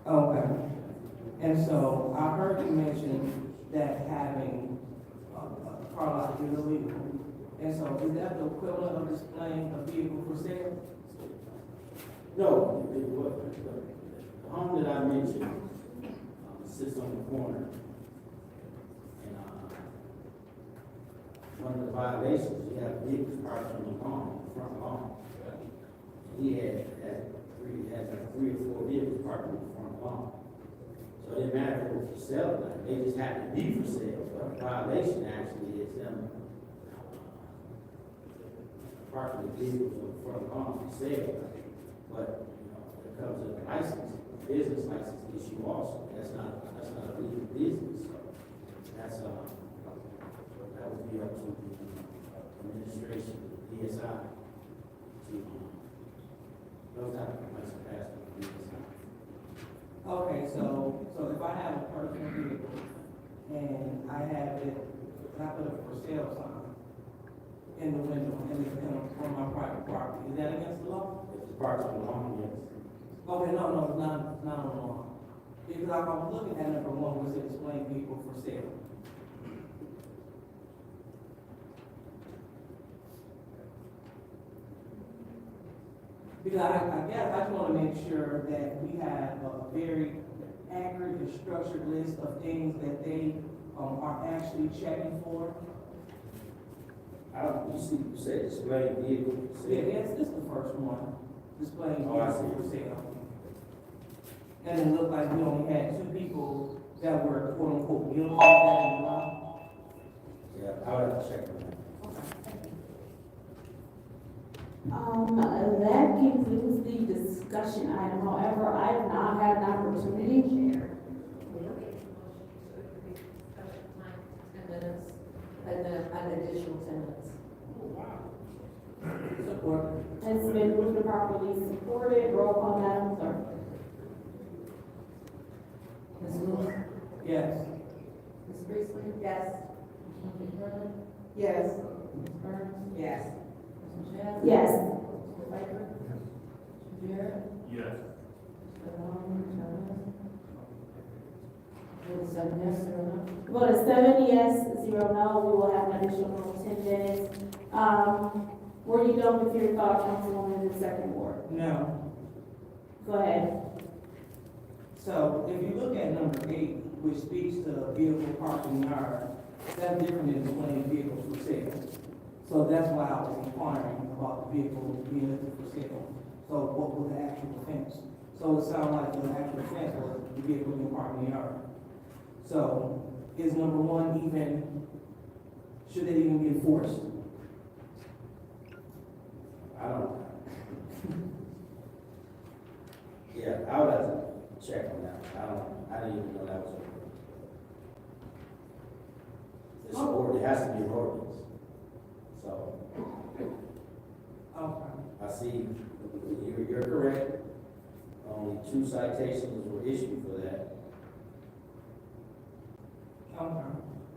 Okay. And so I heard you mention that having a car lot is illegal. And so is that the equivalent of displaying a vehicle for sale? No, the home that I mentioned sits on the corner. And one of the violations, you have vehicles parked on the lawn, front lawn. He had three or four vehicles parked on the front lawn. So it didn't matter if it was for sale or not, they just happened to be for sale. But the violation actually is them parking the vehicles on the front lawn for sale. But, it comes with a license, business license issue also. That's not a legal business. So that's, that would be up to the administration, the DSI, to, those type of complaints are passed to the DSI. Okay, so if I have a personal vehicle and I have it, and I put a for sale sign in the window and it's on my private property, is that against the law? If it's parked on the lawn, yes. Okay, no, it's not on the law. Because I was looking at number 1, which is displaying vehicle for sale. Because I guess I just want to make sure that we have a very accurate and structured list of things that they are actually checking for. You said display vehicle for Yeah, sale. yes, this is the first one, displaying Oh, I vehicle see. for sale. And it looked like we only had 2 people that were quote unquote guilty of that in the law. Yeah, I would have to check on that. That concludes the discussion item. However, I have not had an opportunity. And then an additional 10 minutes. Support. It's been moved and properly supported. Roll call, Madam Clerk. Ms. Lewis? Yes. Ms. Priestley? Yes. Ms. McDermott? Yes. Ms. Burns? Yes. Ms. Chad? Yes. Mr. Baker? Mr. Jarrett? Yes. Mr. Long? Vote 7 yes, 0 no. Vote is 7 yes, 0 no. We will have an additional 10 minutes. Were you done with your thought, Councilwoman, in the second ward? No. Go ahead. So if you look at number 8, which speaks to vehicle parking yard, that's different than displaying vehicles for sale. So that's why I was inquiring about the vehicle being listed for sale. So what was the actual offense? So it sounded like the actual offense was the vehicle being parked in the yard. So is number 1 even, should it even be enforced? I don't. Yeah, I would have to check on that. I didn't even know that was a. It's an ordinance, it has to be an ordinance. So, Okay. I see, you're correct. Only 2 citations were issued for that. Okay.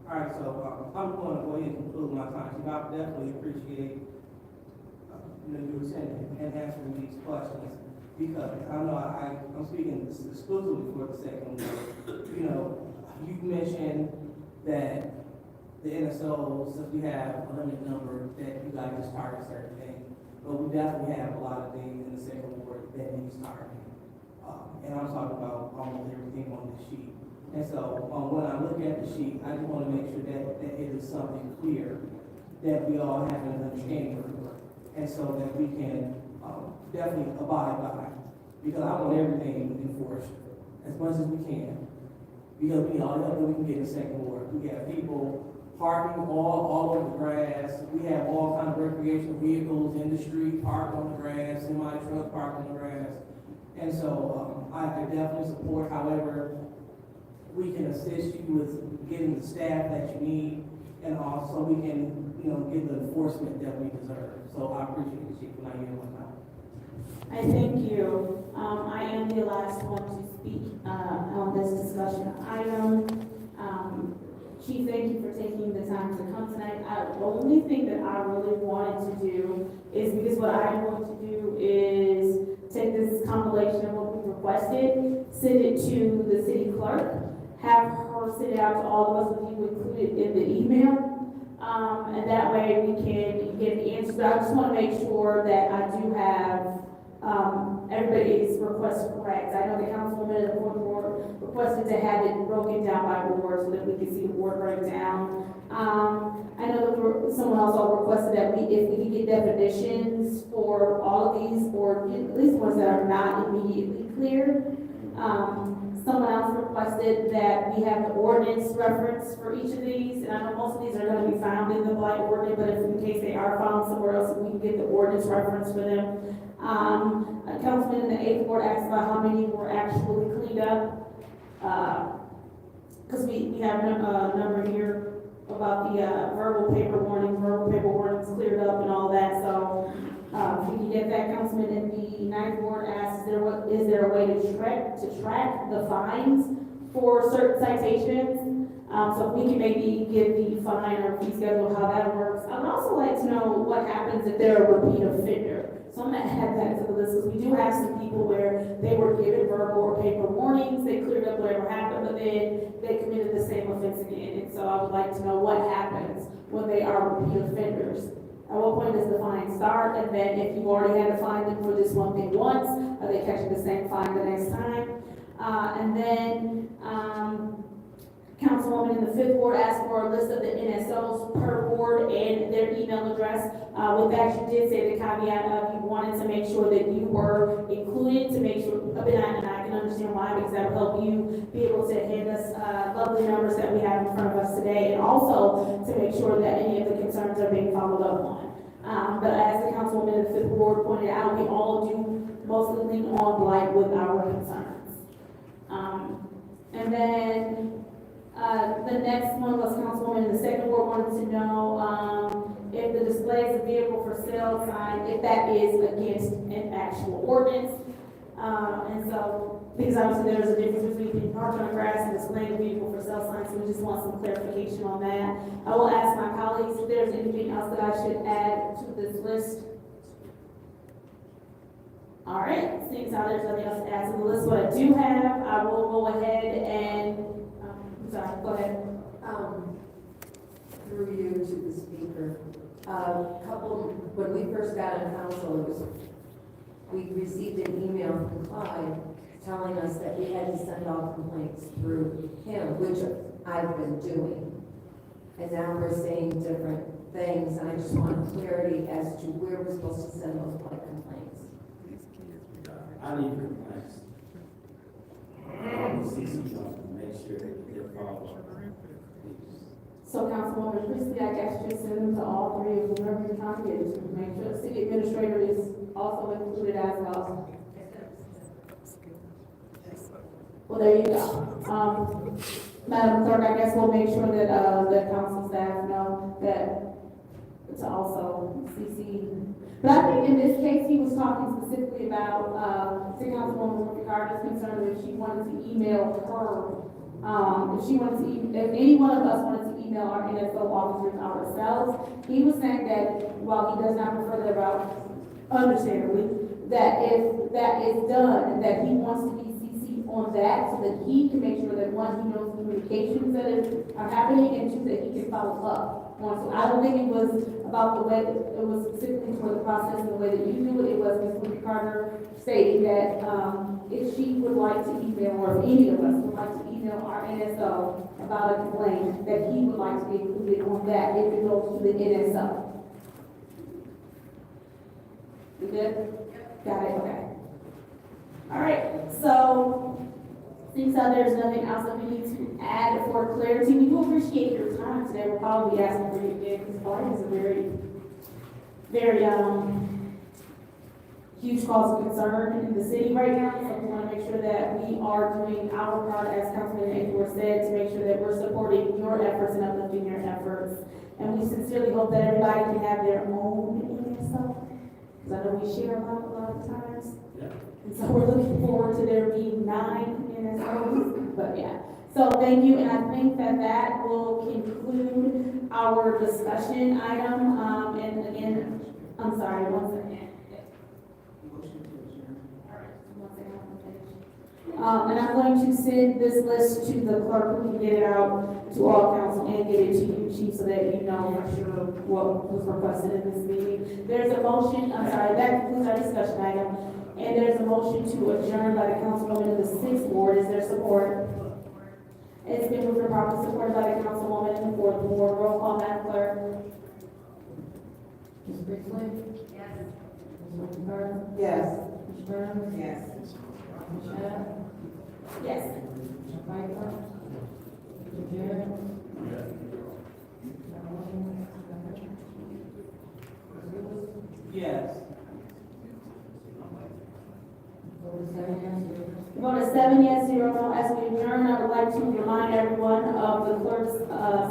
All right, so I'm going to go ahead and conclude my time. I definitely appreciate you attending and answering these questions, because I know I'm speaking exclusively for the second one. You mentioned that the NSOs, if we have a limited number, that you guys just target certain things, but we definitely have a lot of things in the second ward that needs targeting. And I'm talking about almost everything on the sheet. And so, when I look at the sheet, I just want to make sure that it is something clear that we all have an understanding of, and so that we can definitely abide by. Because I want everything enforced as much as we can. Because we all know that we can get in second ward. We have people parking all over the grass. We have all kinds of recreational vehicles in the street parked on the grass, semi-truck parked on the grass. And so I definitely support however we can assist you with getting the staff that you need and also we can, get the enforcement that we deserve. So I appreciate it, Chief, when I hear one now. I thank you. I am the last one to speak, on this discussion item. Chief, thank you for taking the time to come tonight. The only thing that I really wanted to do is, because what I'm going to do is take this compilation of what we requested, send it to the city clerk, have her send it out to all of us with you included in the email. And that way we can get the answer. But I just want to make sure that I do have everybody's request correct. I know the councilwoman of the fourth ward requested to have it broken down by ward so that we can see the ward breakdown. I know that someone also requested that if we could get definitions for all of these, or at least ones that are not immediately clear. Someone else requested that we have the ordinance reference for each of these, and I know most of these are going to be found in the blight ordinance, but if in case they are found somewhere else, we can get the ordinance reference for them. A councilman in the 8th ward asked about how many were actually cleaned up, because we have a number here about the verbal paper warnings cleared up and all that, so if we can get that. Councilman in the 9th ward asked, is there a way to track the fines for certain citations? So if we can maybe give the fine or fee schedule, how that works. I would also like to know what happens if they're a repeat offender. So I'm gonna add that to the list, because we do have some people where they were given verbal or paper warnings, they cleared up whatever happened, but then they committed the same offense again. And so I would like to know what happens when they are repeat offenders. At what point does the fine start? And then if you already had to fine them for this one thing once, are they catching the same fine the next time? And then, Councilwoman in the 5th ward asked for a list of the NSOs per ward and their email address. With that, you did say the caveat of you wanted to make sure that you were included, to make sure, and I can understand why, because that will help you be able to hand us lovely numbers that we have in front of us today, and also to make sure that any of the concerns are being followed up on. But as the Councilwoman in the 5th ward pointed out, we all do mostly lean on blight with our concerns. And then the next one was Councilwoman in the 2nd ward wanted to know if the displays of vehicle for sale sign, if that is against an actual ordinance. And so, because obviously there's a difference between being parked on the grass and displaying a vehicle for sale sign, so we just want some clarification on that. I will ask my colleagues if there's anything else that I should add to this list. All right, seeing how there's nothing else to add to the list, what I do have, I will go ahead and, sorry, go ahead. Through you to the speaker, when we first got on council, we received an email from Clyde telling us that we had to send off complaints through him, which I've been doing. And now we're saying different things, and I just want clarity as to where we're supposed to send those complaints. I need complaints. CC to make sure that they're followed. So Councilwoman Christie, I guess just send them to all three of whoever you're trying to get to, make sure the city administrator is also included as well. Well, there you go. Madam Clerk, I guess we'll make sure that, the council staff know that to also CC. But I think in this case, he was talking specifically about, to Councilwoman Ricardo's concern that she wanted to email her. If any one of us wanted to email our NSO officers ourselves, he was saying that while he does not prefer that route, understandably, that if that is done, that he wants to be CC'd on that so that he can make sure that one, he knows communications that are happening, and two, that he can follow up on. So I don't think it was about the way, it was specifically for the process and the way that you do it. It was Ms. Wendy Carter stating that if she would like to email, or if any of us would like to email our NSO about a complaint, that he would like to be included on that if it goes to the NSO. You good? Got it, okay. All right, so seems that there's nothing else that we need to add for clarity. We do appreciate your time today. We'll probably be asking for you again, because blight is a very, very huge cause of concern in the city right now, so we want to make sure that we are doing our part, as Councilman Akor said, to make sure that we're supporting your efforts and uplifting your efforts. And we sincerely hope that everybody can have their own NSO, because I know we share a lot of times. Yeah. And so we're looking forward to there being 9 NSOs, but yeah. So thank you, and I think that that will conclude our discussion item. And again, I'm sorry, one second. And I'm going to send this list to the clerk, who can get it out to all council and get it to you, chief, so that you know for sure what was requested in this meeting. There's a motion, I'm sorry, that concludes our discussion item. And there's a motion to adjourn by the councilwoman of the 6th ward. Is there support? It's been moved and properly supported by the councilwoman in the 4th ward. Roll call, Madam Clerk. Ms. Bixley? Yes. Ms. McIntyre? Yes. Ms. Burns? Yes. Ms. Shedd? Yes. Mr. Piper? Mr. Jarrett? Yes. Vote is 7 yes, 0 no. As we adjourn, I would like to remind everyone of the clerk's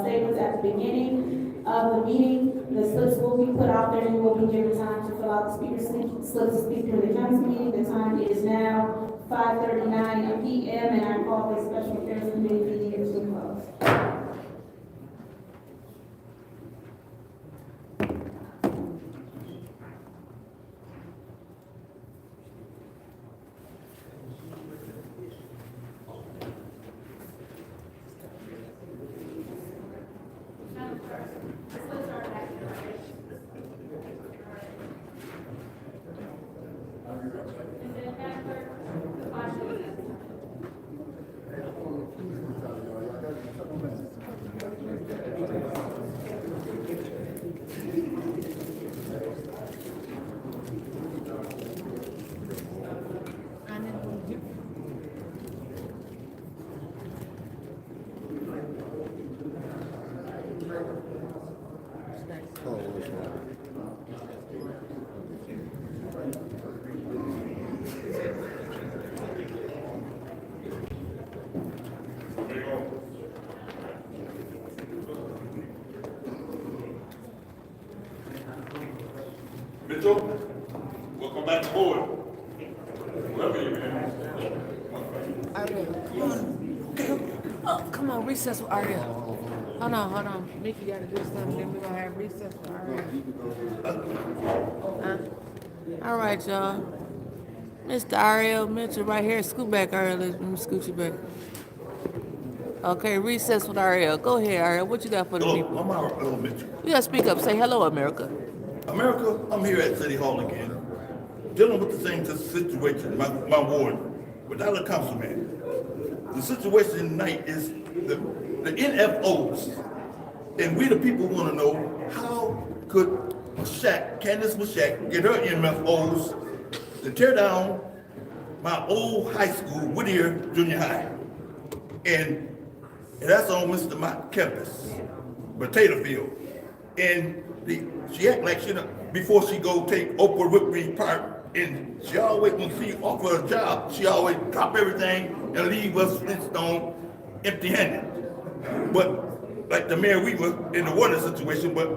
statements at the beginning of the meeting. The slips will be put out there. You will be given time to fill out the speaker slips to speak during the council meeting. The time is now 5:39 p.m. and I call the special affairs committee meeting to close. Mitchell, welcome back aboard. Wherever you Oh, come on, recess with Ariel. Hold on. Mickey gotta do something, then we're gonna have recess with Ariel. All right, y'all. Mr. Ariel Mitchell right here, scoot back, Ariel. Let me scoot you back. Okay, recess with Ariel. Go ahead, Ariel. What you got for the Hello, people? I'm Ariel Mitchell. You gotta speak up. Say hello, America. America, I'm here at City Hall again, dealing with the same situation, my ward, without a councilman. The situation tonight is the NFOs, and we the people want to know, how could Candace Mashak get her NFOs to tear down my old high school, Whittier Junior High, and that's on Mr. Mott campus, Potato Field, and she act like she before she go take Oprah Winfrey part, and she always, when she offer a job, she always drop everything and leave us Flintstone empty-handed. But like the Mayor Weaver in the water situation, but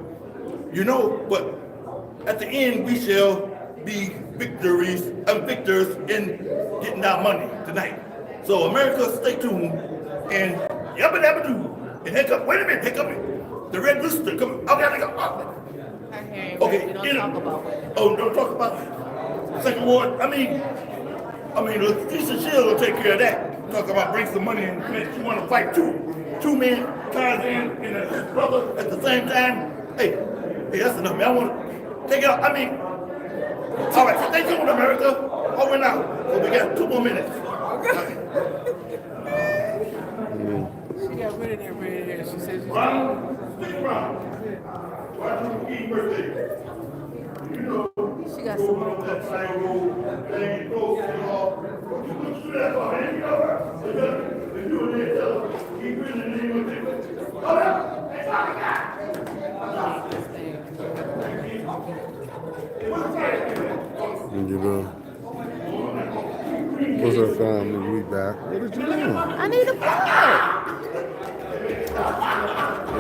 at the end we shall be victors in getting our money tonight. So America, stay tuned, and yabba dabba doo, and hiccup. Wait a minute, hiccup. The red rooster, come. Okay, go. Okay, We don't talk about it. Oh, don't talk about it. Second ward. I mean, Leticia Shield will take care of that. Talk about bring some money in. You want to fight two men, Tarzan and his brother at the same time? Hey, that's enough, man. I want to take it out. All right, stay tuned, America. Over now. So we got 2 more minutes. She got rid of that red hair. She said she's Ron, stick around. Watch you eat birthday. You know, She got some more that side road, thing, go, what you do that for, man? You know her. If you were there, tell her, keep her in the name of Jesus. Hold up. Hey, sorry, guy. You know. What's up, family? We back. What did you doing? I need a plug.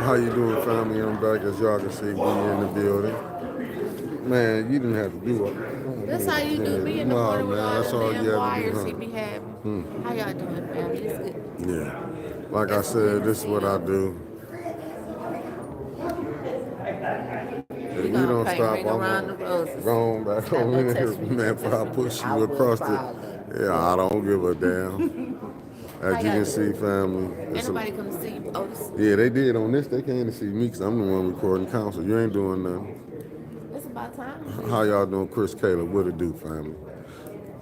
How you doing, family? I'm back. As y'all can see, we in the building. Man, you didn't have to do it. That's how you do me in the Nah, morning with man, all that's them all damn you had to wires do, he huh? be having. How y'all doing, family? It's good. Yeah. Like I It's said, good to this is see what I y'all. do. If We we gonna don't pay stop, ring I'm around the gonna roses. go on back Stop, over don't here. touch me, Man, don't if touch I me. push I you will across the... violate. Yeah, I don't give a damn. As How you y'all can see, doing? family. Ain't nobody come to see you, Otis. Yeah, they did on this. They came to see me because I'm the one recording counsel. You ain't doing nothing. It's about time. How y'all doing? Chris Caleb, what it do, family?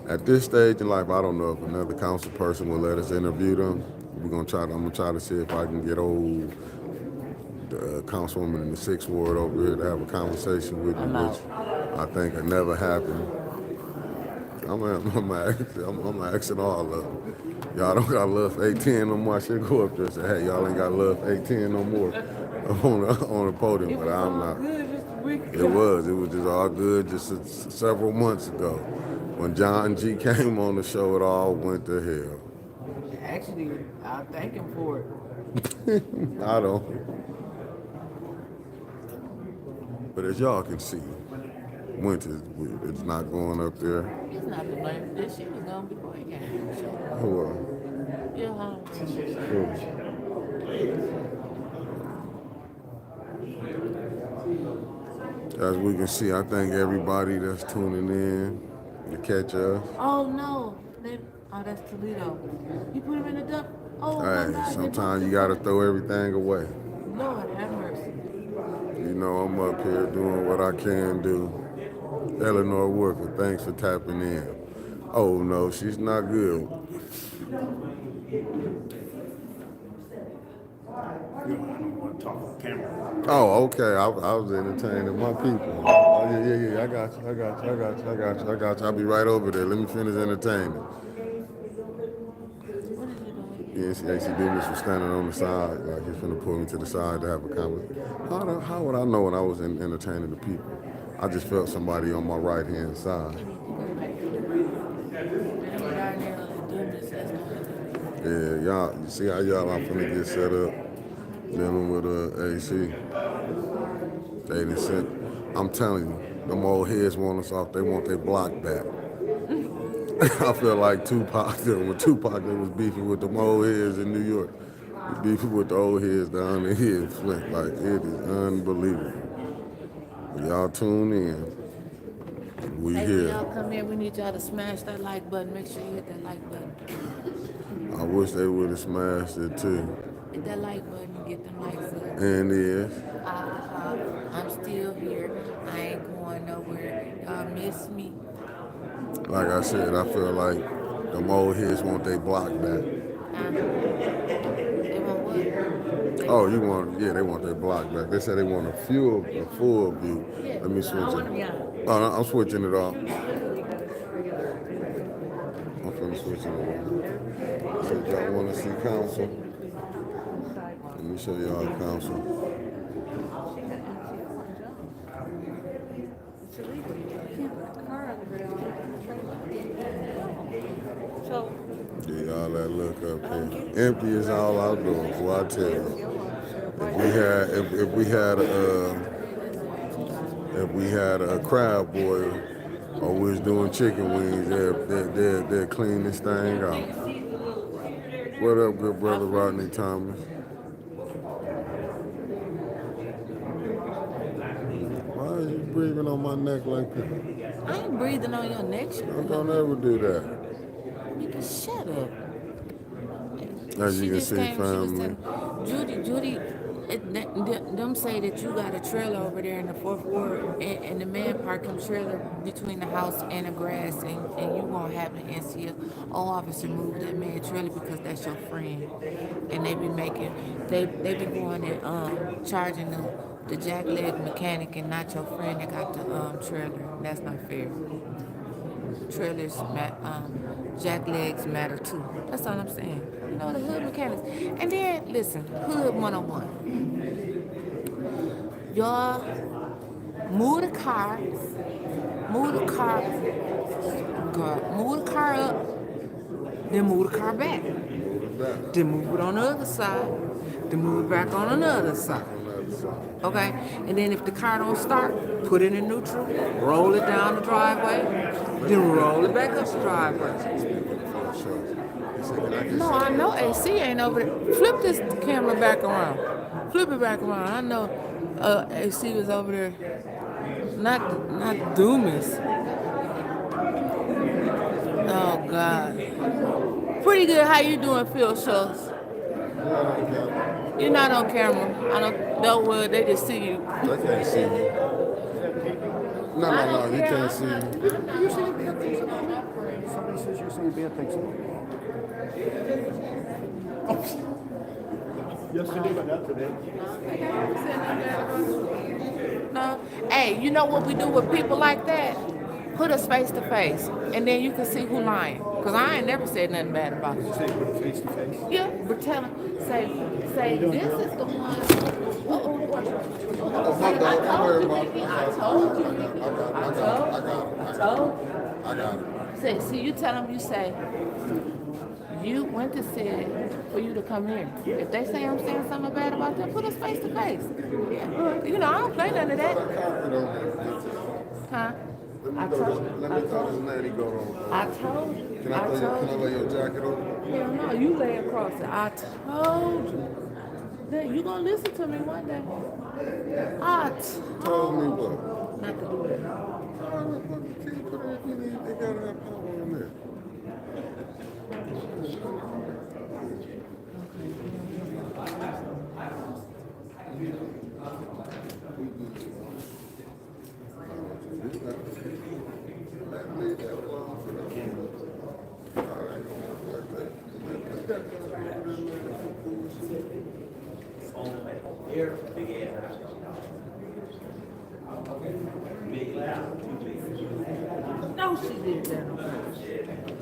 At this stage in life, I don't know if another council person will let us interview them. I'm gonna try to see if I can get old councilwoman in the 6th ward over here to have a conversation with me, I'm which out. I think will never happen. I'm asking all of them. Y'all don't got love for 18 no more. I should go up there and say, hey, y'all ain't got love for 18 no more on the podium, It but was I'm all not. good just a week It ago. was just all good just several months ago. When John G came on the show, it all went to hell. Actually, I'll thank him for it. I don't. But as y'all can see, winter it's not going up there. He's not to blame for this. She was gone before he came on the show. Who, You're home. As we can see, I thank everybody that's tuning in to catch us. Oh no. Oh, that's Toledo. You put him in the dump. Oh my Hey, God. sometimes you gotta throw everything away. Lord have mercy. You know, I'm up here doing what I can do. Eleanor Worker, thanks for tapping in. Oh no, she's not good. Oh, okay. I was entertaining my people. Oh, yeah. I got you. I'll be right over there. Let me finish entertaining. Yeah, AC Dennis was standing on the side, like he's finna pull me to the side to have a conversation. How would I know when I was entertaining the people? I just felt somebody on my right hand side. Yeah, y'all, you see how y'all I'm finna get set up dealing with AC. They done sent, I'm telling you, them old heads want us off, they want their block back. I feel like Tupac, when Tupac they was beefing with them old heads in New York. He beefing with the old heads down here in Flint. Like, it is unbelievable. Y'all tune in. We Hey, when here. y'all come in, we need y'all to smash that like button. Make sure you hit that like button. I wish they would have smashed it too. Hit that like button and get them likes up. And is. I'm still here. I ain't going nowhere. Y'all miss me. Like I said, I feel like them old heads want their block back. They want what? Oh, they want their block back. They said they want a full view. Yeah, Let me I switch want it. them young. Oh, I'm switching it off. I'm finna switch it off. So y'all want to see council? Let me show y'all council. Yeah, y'all that look up here. Empty is all outdoors. Well, I tell you, if we had a crab boil or we was doing chicken wings, they'll clean this thing out. What up, good brother Rodney Thomas? Why are you breathing on my neck like that? I ain't breathing on your neck. Don't ever do that. You can shut up. As you can just see, came, family. Judy, them say that you got a trailer over there in the 4th ward, and the man parked him trailer between the house and the grass, and you gonna have an NCO officer move that man trailer because that's your friend, and they be going and charging the jackleg mechanic and not your friend that got the trailer. That's not fair. Trailers, jack legs matter too. That's all I'm saying. You know, the hood mechanics. And then, listen, hood 101. Y'all move the car up then move the car back, Move it back. then move it on the other side, then move it back on another side. On the other side. Okay? And then if the car don't start, put it in neutral, roll it down the driveway, then roll it back up the driveway. He said, can I get No, I know AC ain't over there. Flip this camera back around. Flip it back around. I know AC was over there. Not Doomis. Oh God. Pretty good. How you doing, Phil Schultz? You're not on camera. I don't well, they just see you. They can't see you. No, you can't see you. You say bad things about me? Somebody says you're saying bad things about me. Yesterday, but not today. No. Hey, you know what we do with people like that? Put us face to face, and then you can see who lying. Cause I ain't never said nothing bad about you. Say put face to face. Yeah, but tell them, say this is the one. My dog, don't worry about it. I told you. I got it. See, you tell them, you say, you went to say for you to come here. If they say I'm saying something bad about them, put us face to face. Yeah. You know, I don't play none of that. Huh? Let me throw this nanny goat on. I told you. Can I lay your jacket over? Hell no, you lay across it. I told you. Then you gonna listen to me one day. I Told me what? not to do that. They gotta have power on there. No, she did that.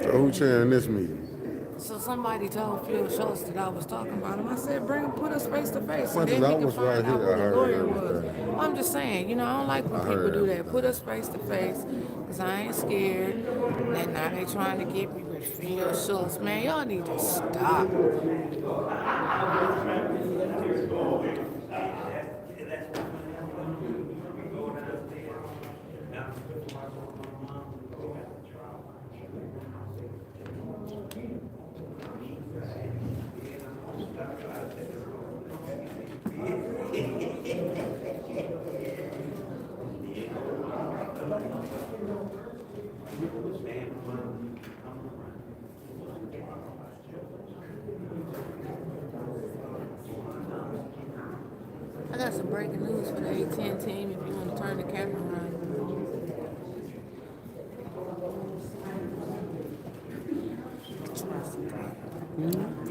So who chairing this meeting? So somebody told Phil Schultz that I was talking about him. I said, put us face to face. Well, And then I we can was find right out here. who I the heard lawyer was. everything. I'm just saying, you know, I don't like when I people heard do that. everything. Put us face to face, because I ain't scared. And now they trying to get me with Phil Schultz. Man, y'all need to stop. I got some breaking news for the A10 team if you want to turn the camera around.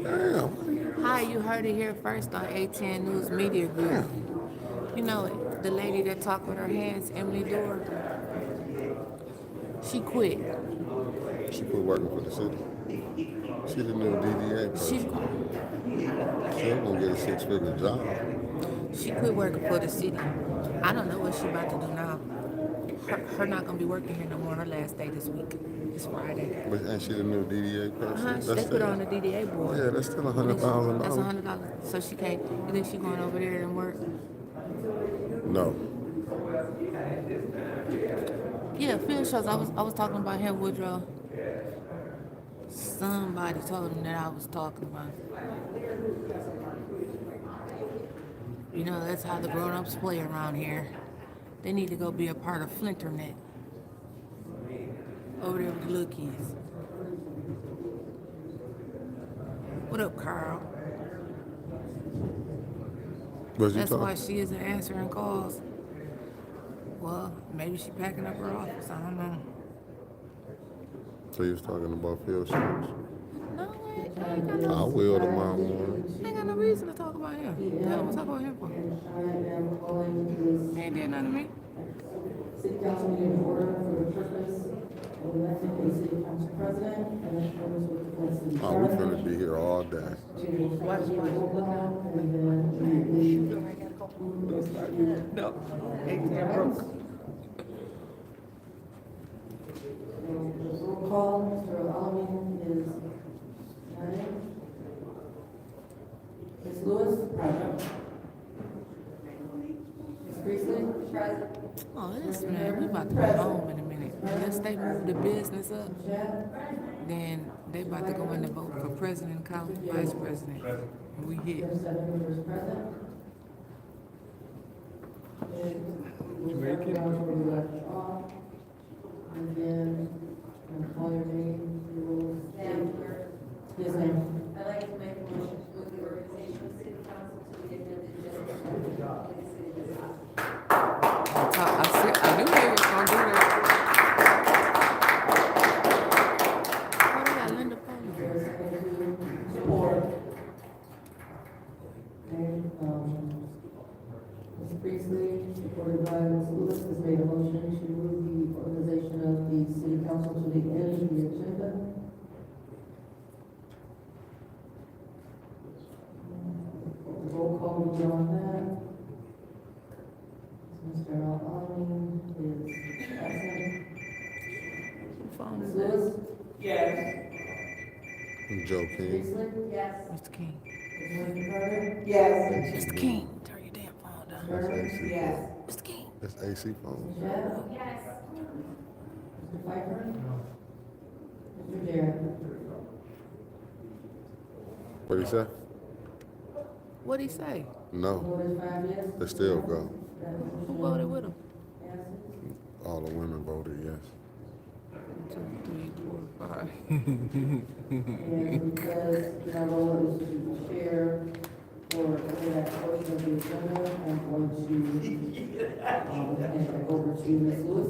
Damn. Hi, you heard it here first on A10 News Media Group. You know the lady that talked with her hands, Emily Dorr. She quit. She quit working for the city. She the new DDA person. She ain't gonna get a six-figure job. She quit working for the city. I don't know what she about to do now. Her not gonna be working here no more. Her last day this week. It's Friday. But ain't she the new DDA person? They put her on the DDA board. Yeah, that's still That's $100,000. $100. So she can't. You think she going over there and work? No. Yeah, Phil Schultz. I was talking about him, Woodrow. Somebody told him that I was talking about. You know, that's how the grown-ups play around here. They need to go be a part of Flinternet. Over there with the little kids. What up, Carl? That's why she isn't answering calls. Well, maybe she's packing up her office. I don't know. So you was talking about Phil Schultz? No, I ain't got no. I will tomorrow morning. I ain't got no reason to talk about him. What am I talk about him for? He ain't did nothing to me. City council meeting in order for the purpose electing a city council president and then members with the Flint City Oh, we Charter. finna be here all day. To watch my roll call and then No, ATM broke. roll call, Mr. Alamin is not in. Ms. Lewis? Present. Ms. Priestley? Present. Oh, this man, we about to go home in a minute. Unless they move the business up, then they about to go in and vote for president, college, vice president. And we hit. There's 7 members present. Jamaican. And then, call your name, you will. Madam Clerk, Yes, ma'am. I'd like to make a motion to move the organization of city council to the agenda just for the city business. I knew they was gonna do that. Oh, they got Linda Polo. Support. Okay, Ms. Priestley, supported by Ms. Lewis, has made a motion to move the organization of the city council to the end of the agenda. Roll call will be on that. Mr. Alamin is absent. Ms. Lewis? Yes. Joe King. Priestley? Yes. Mr. King. Ms. Carter? Yes. Mr. King, turn your damn phone down. That's AC. Yes. Mr. King. That's AC phone. Ms. Shad? Yes. Mr. Pfeiffer? Mr. Jarrett? What'd he say? What'd he say? No, Voted 5 yes. they still go. Who voted with him? Passes. All the women voted yes. 1, 2, 3, 4, 5. And because my role is to chair for that portion of the agenda, I'm going to, hand it over to Ms. Lewis.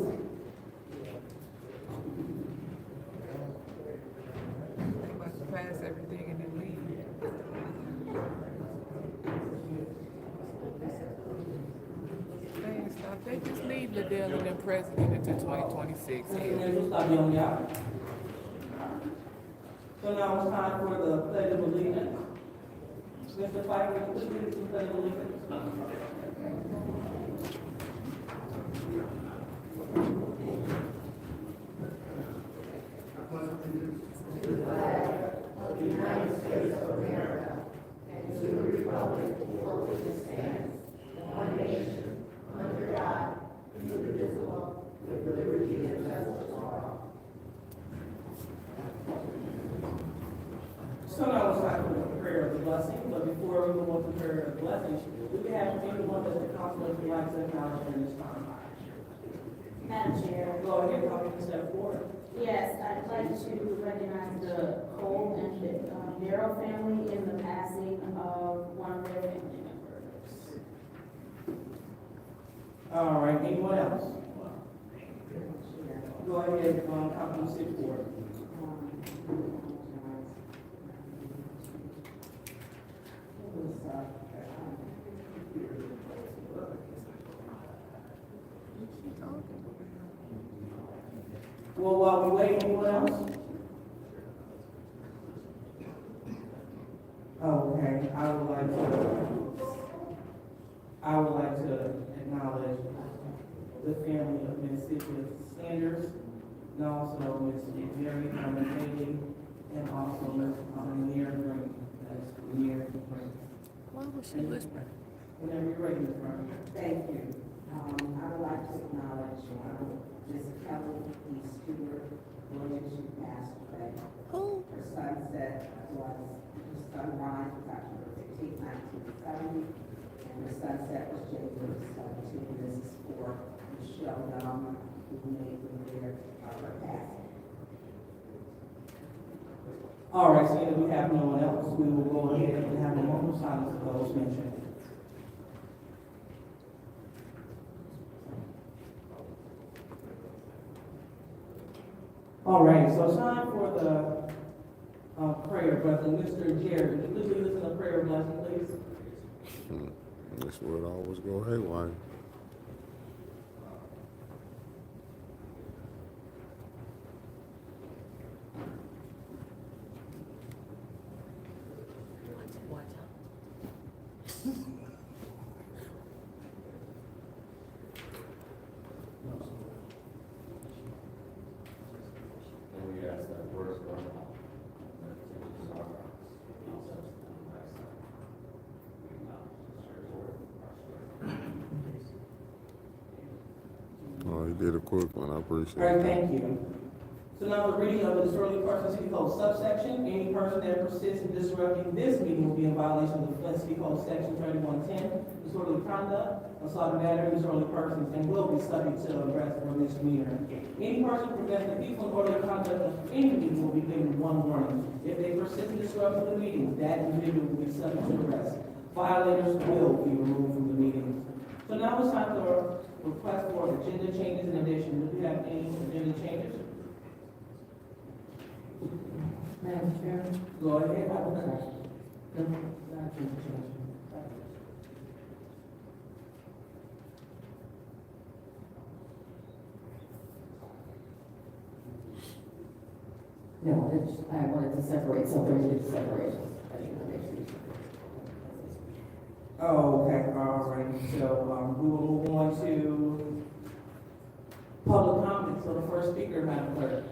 They about to pass everything and then leave. Man, stop. They just leave Liddell and them president until 2026. And then we'll stop yelling out. So now it's time for the pledge of allegiance. Mr. Pfeiffer, would you lead the pledge of allegiance? So now it's time for the prayer of the blessing, but before we move on to the prayer of the blessing, we can have anyone that the council would like to acknowledge during this time. Madam Chair. Go ahead, come and step forward. Yes, I'd like to recognize the Cole and Darrow family in the passing of one of their family members. All right, anyone else? Go ahead, come and step forward. Well, while we wait, anyone else? Okay, I would like to acknowledge the family of Ms. Cynthia Sanders, and also Ms. Mary Haley, and also Ms. Near Green. That's Near Green. Why was she whispering? Whenever you're ready, Ms. Brown. Thank you. I would like to acknowledge Ms. Kelly E. Stewart Williams, who passed away. Who? Her sunset was, her sunrise was October 15, 1970, and her sunset was January 17. This is for Michelle Young, who made the year of her passing. All right, seeing that we have no one else, we will go ahead and have a moment of silence for those mentioned. All right, so it's time for the prayer blessing. Mr. Jared, would you please lead us in a prayer blessing, please? That's where it always go haywire. did a quick one, I All appreciate right, that. thank you. So now the reading of the disorderly person city code subsection, any person that persists in disrupting this meeting will be in violation of the Flint City Code section 3110, disorderly conduct, assault and battery, disorderly persons, and will be subject to arrest or misdemeanor. Any person preventing the peaceful and orderly conduct of any meeting will be given one warning. If they persist in disrupting the meeting, that individual will be subject to arrest. Violators will be removed from the meeting. So now it's time for request for agenda changes in addition. Do we have any agenda changes? Madam Chair? Go ahead. No, I wanted to separate, so there's a separation. Oh, okay, all right, so, we will move on to public comment. So the first speaker, Madam Clerk.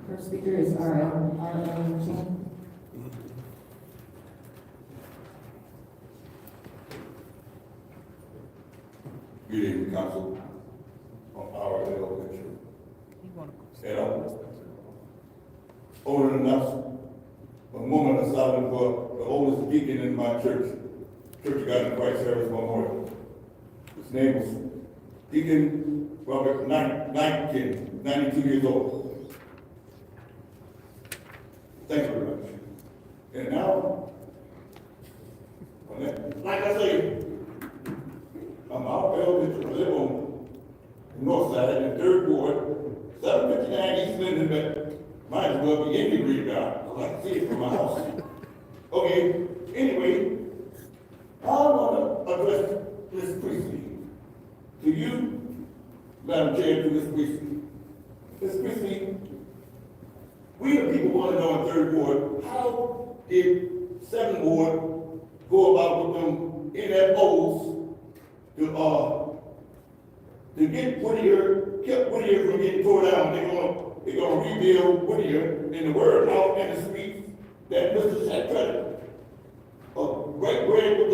First speaker is R.L. King. Good evening, council. I'm R.L. Mitchell. And older than us, a woman assigned for the oldest deacon in my church, Church of God in Christ Service Memorial. His name was Deacon Robert Knight, 92 years old. Thank you very much. And now, like I say, I'm R.L. Mitchell. I live on the north side in the 3rd Ward, 759 East Linden, but might as well be any green guy. I like to see it from my house. Okay, anyway, I want to address Ms. Priestley. To you, Madam Chair, to Ms. Priestley. Ms. Priestley, we the people want to know in 3rd Ward, how did 7th Ward go about with them NFOs to get kept Whittier from getting tore down? They're gonna rebuild Whittier in the word out in the streets that Mr. Satretta, break bread with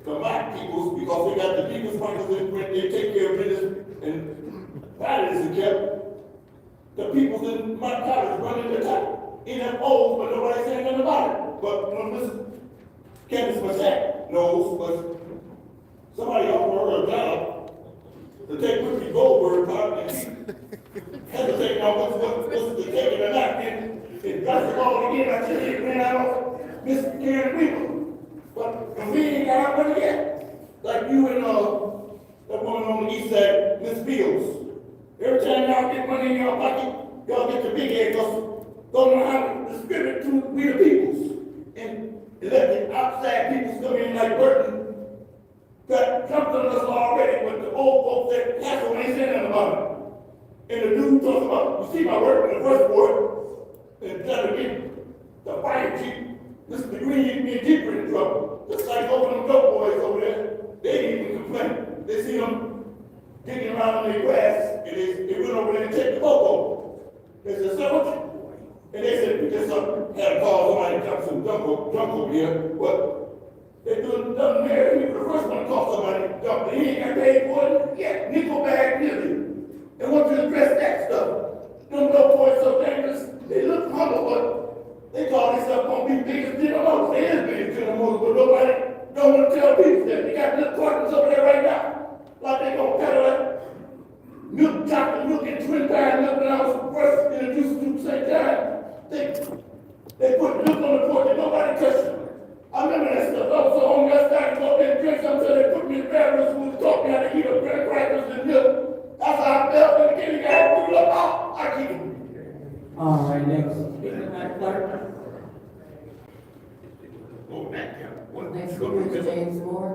the black peoples, because they got the people's functions in print, they take care of business, and violence is kept. The people's in my college running the top. NFOs, but nobody's saying nothing about it. But when Mr. Candace Massac knows, but somebody offered her a job to take Whitney Goldberg part, and she hesitating on what's the taking or not, and got it all again. I said, hey, man, I don't miss Karen people. But we ain't got our money yet. Like you and that woman on the east side, Miss Fields. Every time y'all get money in your pocket, y'all get the big head, because don't know how to distribute it to we the peoples. And let the outside peoples come in like Burton. Got jumped on us already, but the old folks that Hassel ain't saying nothing about it. And the dude talks about, you see my work in the 1st Ward, and trying to get the fire chief, Mr. Green, me and Jeep in trouble. Just like over them dope boys over there, they didn't even complain. They see them digging around in their grass, and they went over there and checked the cocoa. They said, sir, what you? And they said, we just had a call, somebody come some drunk over here, but they doesn't matter. He was the first one to call somebody dump. He ain't got paid for it yet. Nickel bag nearly. And once you address that stuff, them dope boys so dangerous, they look humble, but they call themselves gonna be big as General Motors. They is big as General Motors, but nobody don't want to tell people that. They got little cartons over there right now. Like they gonna peddle that milk, chocolate milk, and twin tire milk, and I was first introduced to the same time. They put milk on the porch and nobody touched it. I remember that stuff. I was so hungry, I started to go up there and drink something, so they put me in the bathroom school and taught me how to eat up bread crackers and milk. That's how I felt, and the kitty guy threw it up. I keep it. All right, next speaker, Madam Clerk. Next speaker is James Moore.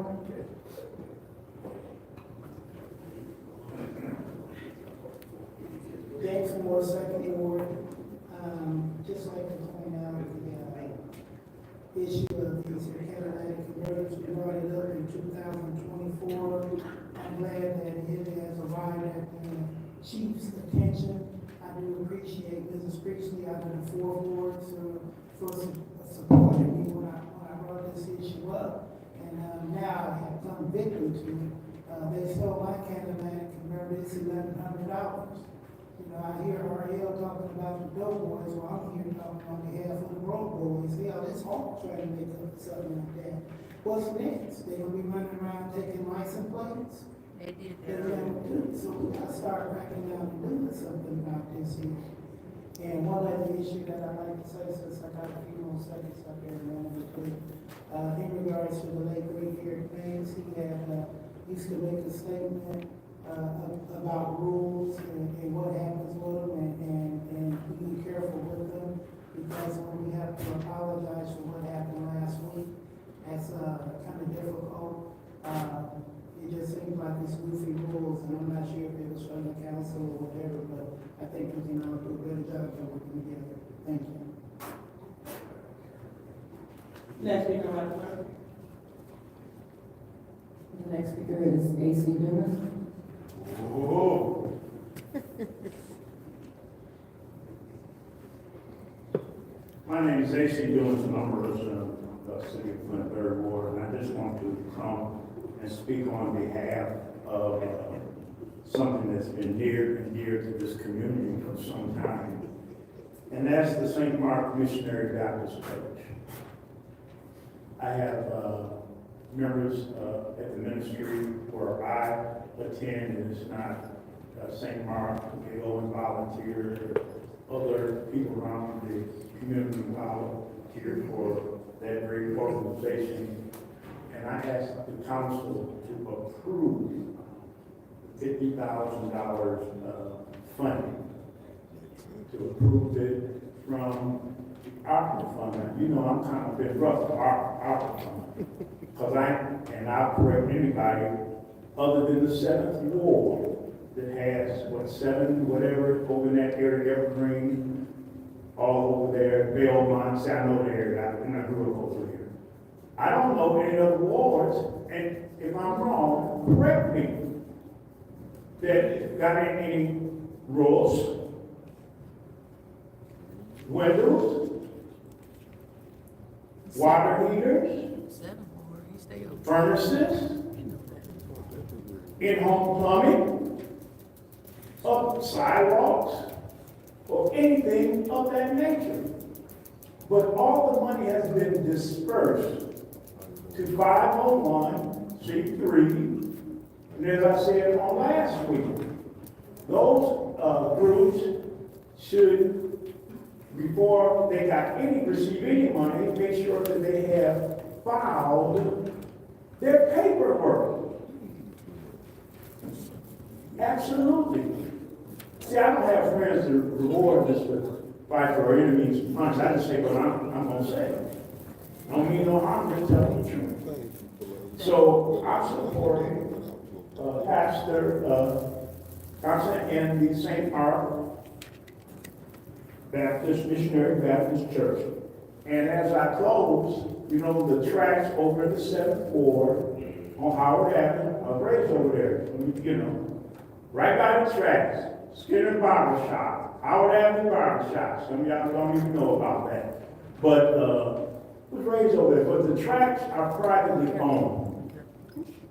James Moore, 2nd Ward. Just like to point out the issue of these catalytic converters. We brought it up in 2024. I'm glad that it has arrived at the chief's attention. I do appreciate Mrs. Priestley out of the 4th Ward for supporting me when I brought this issue up. And now I have come victim to it. They stole my Cadillac, and remember, it's $1,100. You know, I hear RL talking about the dope boys, well, I'm here talking on behalf of the broke boys. Hell, it's hard trying to make up something like that. What's next? They gonna be running around taking license plates? They did They that. never do. So we gotta start cracking down and doing something about this here. And one other issue that I'd like to say, since I got a few more seconds up there, in regards to the late great Eric Banks, he had, used to make a statement, about rules and what happens with them and be careful with them, because when we have to apologize for what happened last week, that's, kind of difficult. It just seems like it's goofy rules, and I'm not sure if it was from the council or whatever, but I think we can all do a better job of working together. Thank you. Next speaker, Madam Clerk. The next speaker is AC Dumas. Oh. My name is AC Dillon, and I'm a resident of the city of Flint, Third Ward, and I just want to come and speak on behalf of something that's been near and dear to this community for some time, and that's the St. Mark Missionary Baptist Church. I have members at the ministry where I attend, and it's not St. Mark. They always volunteer. Other people around the community volunteer for that great organization. And I asked the council to approve $50,000 funding, to approve it from the ARPA fund. You know, I'm kind of been rough with ARPA fund, because I'll correct anybody other than the 7th Ward that has, 7, whatever, over in that area, Evergreen, all over there, Belmont, I know the area, and I grew up over here. I don't know any other wards, and if I'm wrong, correct me, that got any rules, windows, water heaters, 7 more, he stay over. furnaces, in-home plumbing, up sidewalks, or anything of that nature. But all the money has been dispersed to 501c3, and as I said on last week, those groups should, before they receive any money, make sure that they have filed their paperwork. Absolutely. See, I don't have friends that reward this with fight for our enemies and punch. I just say what I'm going to say. I don't mean no harm, just tell the truth. So I'm supporting Pastor and the St. Mark Baptist Missionary Baptist Church. And as I close, you know, the tracks over in the 7th Ward on Howard Avenue, a race over there, you know, right by the tracks, Skinner Barber Shop, Howard Avenue Barber Shop. Some of y'all don't even know about that. But it was raised over there. But the tracks are privately owned.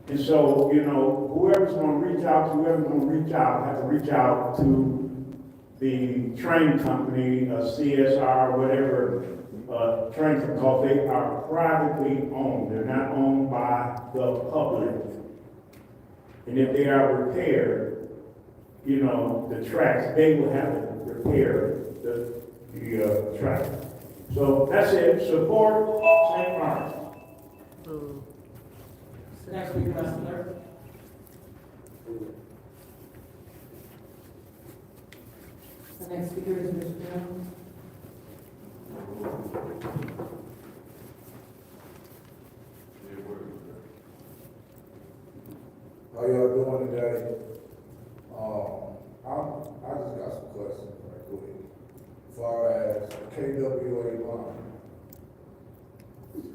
And so, you know, whoever's going to reach out, have to reach out to the train company, CSR, whatever, train company, because they are privately owned. They're not owned by the public. And if they are repaired, you know, the tracks, they will have to repair the track. So that's it. Support St. Mark. Next speaker, Madam Clerk. The next speaker is Mr. Jones. How y'all doing today? I just got some questions right quick. As far as KWA bond,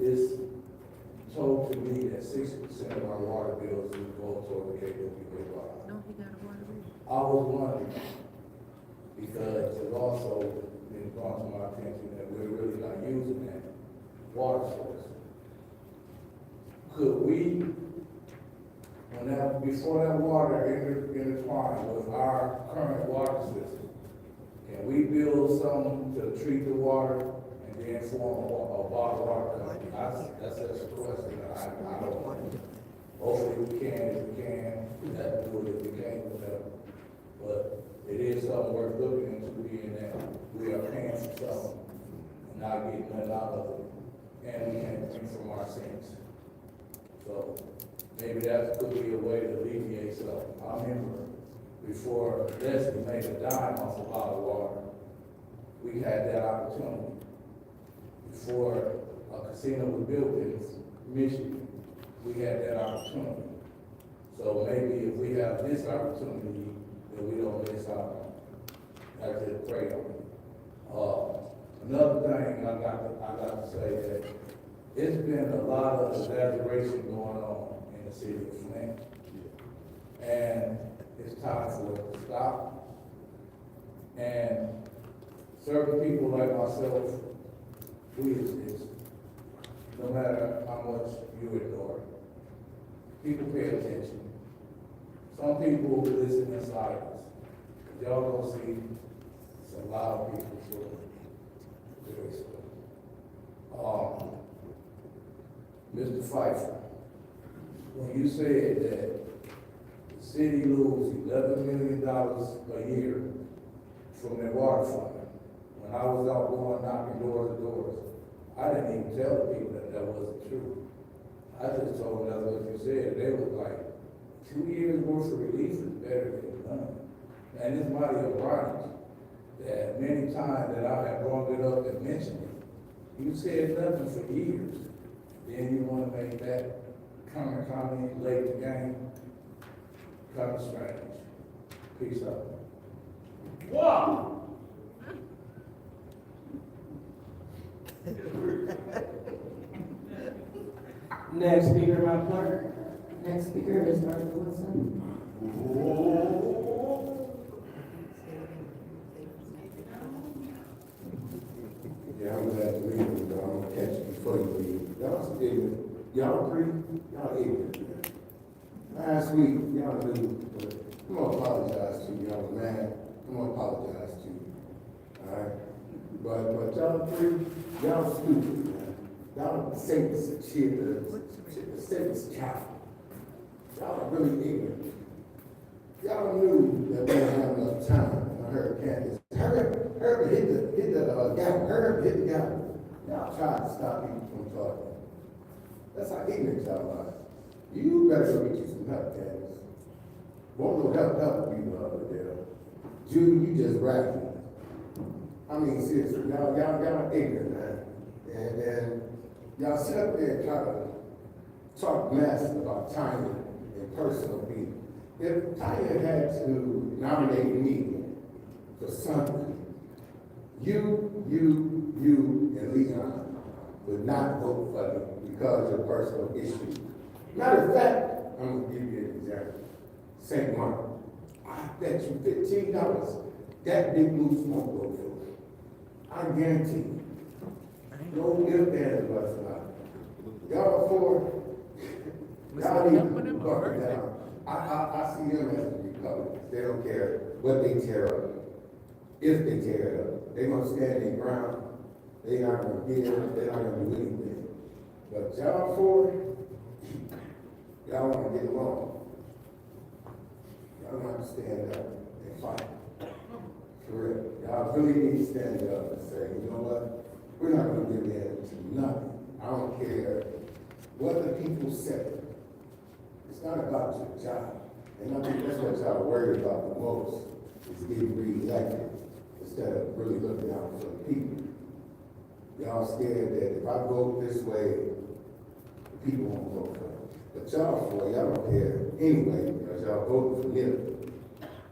it's told to me that 60% of our water bills will go toward the KWA bond. No, he got a water bill. I was wondering, because it's also been brought to my attention that we're really not using that water source. Could we, whenever before that water intertwined with our current water system, can we build something to treat the water and then form a bottled water company? That's a question. I don't know. Hopefully we can, if we can, that do it if we can't, whatever. But it is something worth looking into, being that we are paying for something and not getting nothing out of it. And we can't drink from our sinks. So maybe that could be a way to alleviate something. I remember before Leslie made a dime off a bottled water, we had that opportunity. Before a casino was built in Michigan, we had that opportunity. So maybe if we have this opportunity, then we don't miss out. I just pray on it. Another thing I got to say that it's been a lot of exaggeration going on in the city of Flint. And it's time for it to stop. And certain people like myself, we exist, no matter how much you ignore it. People pay attention. Some people listen in silence. Y'all don't see some loud people, so very slow. Mr. Pfeiffer, when you said that the city loses $11 million a year from their water fund, when I was out going knocking doors to doors, I didn't even tell the people that that wasn't true. I just told them that's what you said. They was like, 2 years worth of relief is better than none. And it's mighty ironic that many times that I have brought it up and mentioned it, you said nothing for years. Then you want to make that comment late in the game, kind of strange. Peace out. Wow! Next speaker, my clerk. Next speaker is Arthur Woodson. Yeah, I'm glad to meet you, but I'm gonna catch you before you leave. Y'all ignorant. Y'all agree? Y'all ignorant, man. Last week, y'all knew, but I'm gonna apologize to you, y'all mad. I'm gonna apologize to you. Alright? But y'all agree? Y'all stupid, man. Y'all safest cheer, the safest child. Y'all are really ignorant. Y'all knew that we didn't have enough time. I heard Candace, hurry, hit the gavel, hurry, hit the gavel. Y'all tried to stop people from talking. That's how ignorant y'all are. You better go get you some help, Candace. Won't no help you over there. Judy, you just bragging. I mean, seriously, y'all ignorant, man. And y'all sit up there and try to talk mess about Tanya and personal people. If Tanya had to nominate me for something, you, and Leon would not vote for me because of personal issues. Matter of fact, I'm gonna give you an example. St. Mark, I bet you $15 that big moose won't vote for me. I guarantee you. No ifs, ands, or buts about it. Y'all for y'all need to buckle down. I see them as Republicans. They don't care what they tear up. If they tear it up, they're gonna stand their ground. They're not gonna give, they're not gonna do anything. But y'all for y'all wanna get along. Y'all don't have to stand up and fight. For real. Y'all really need to stand up and say, you know what? We're not gonna give in to nothing. I don't care what the people say. It's not about your job. And I think that's what y'all worried about the most, is getting re-elected instead of really looking out for the people. Y'all scared that if I vote this way, the people won't vote for me. But y'all don't care anyway, because y'all voted for Millie.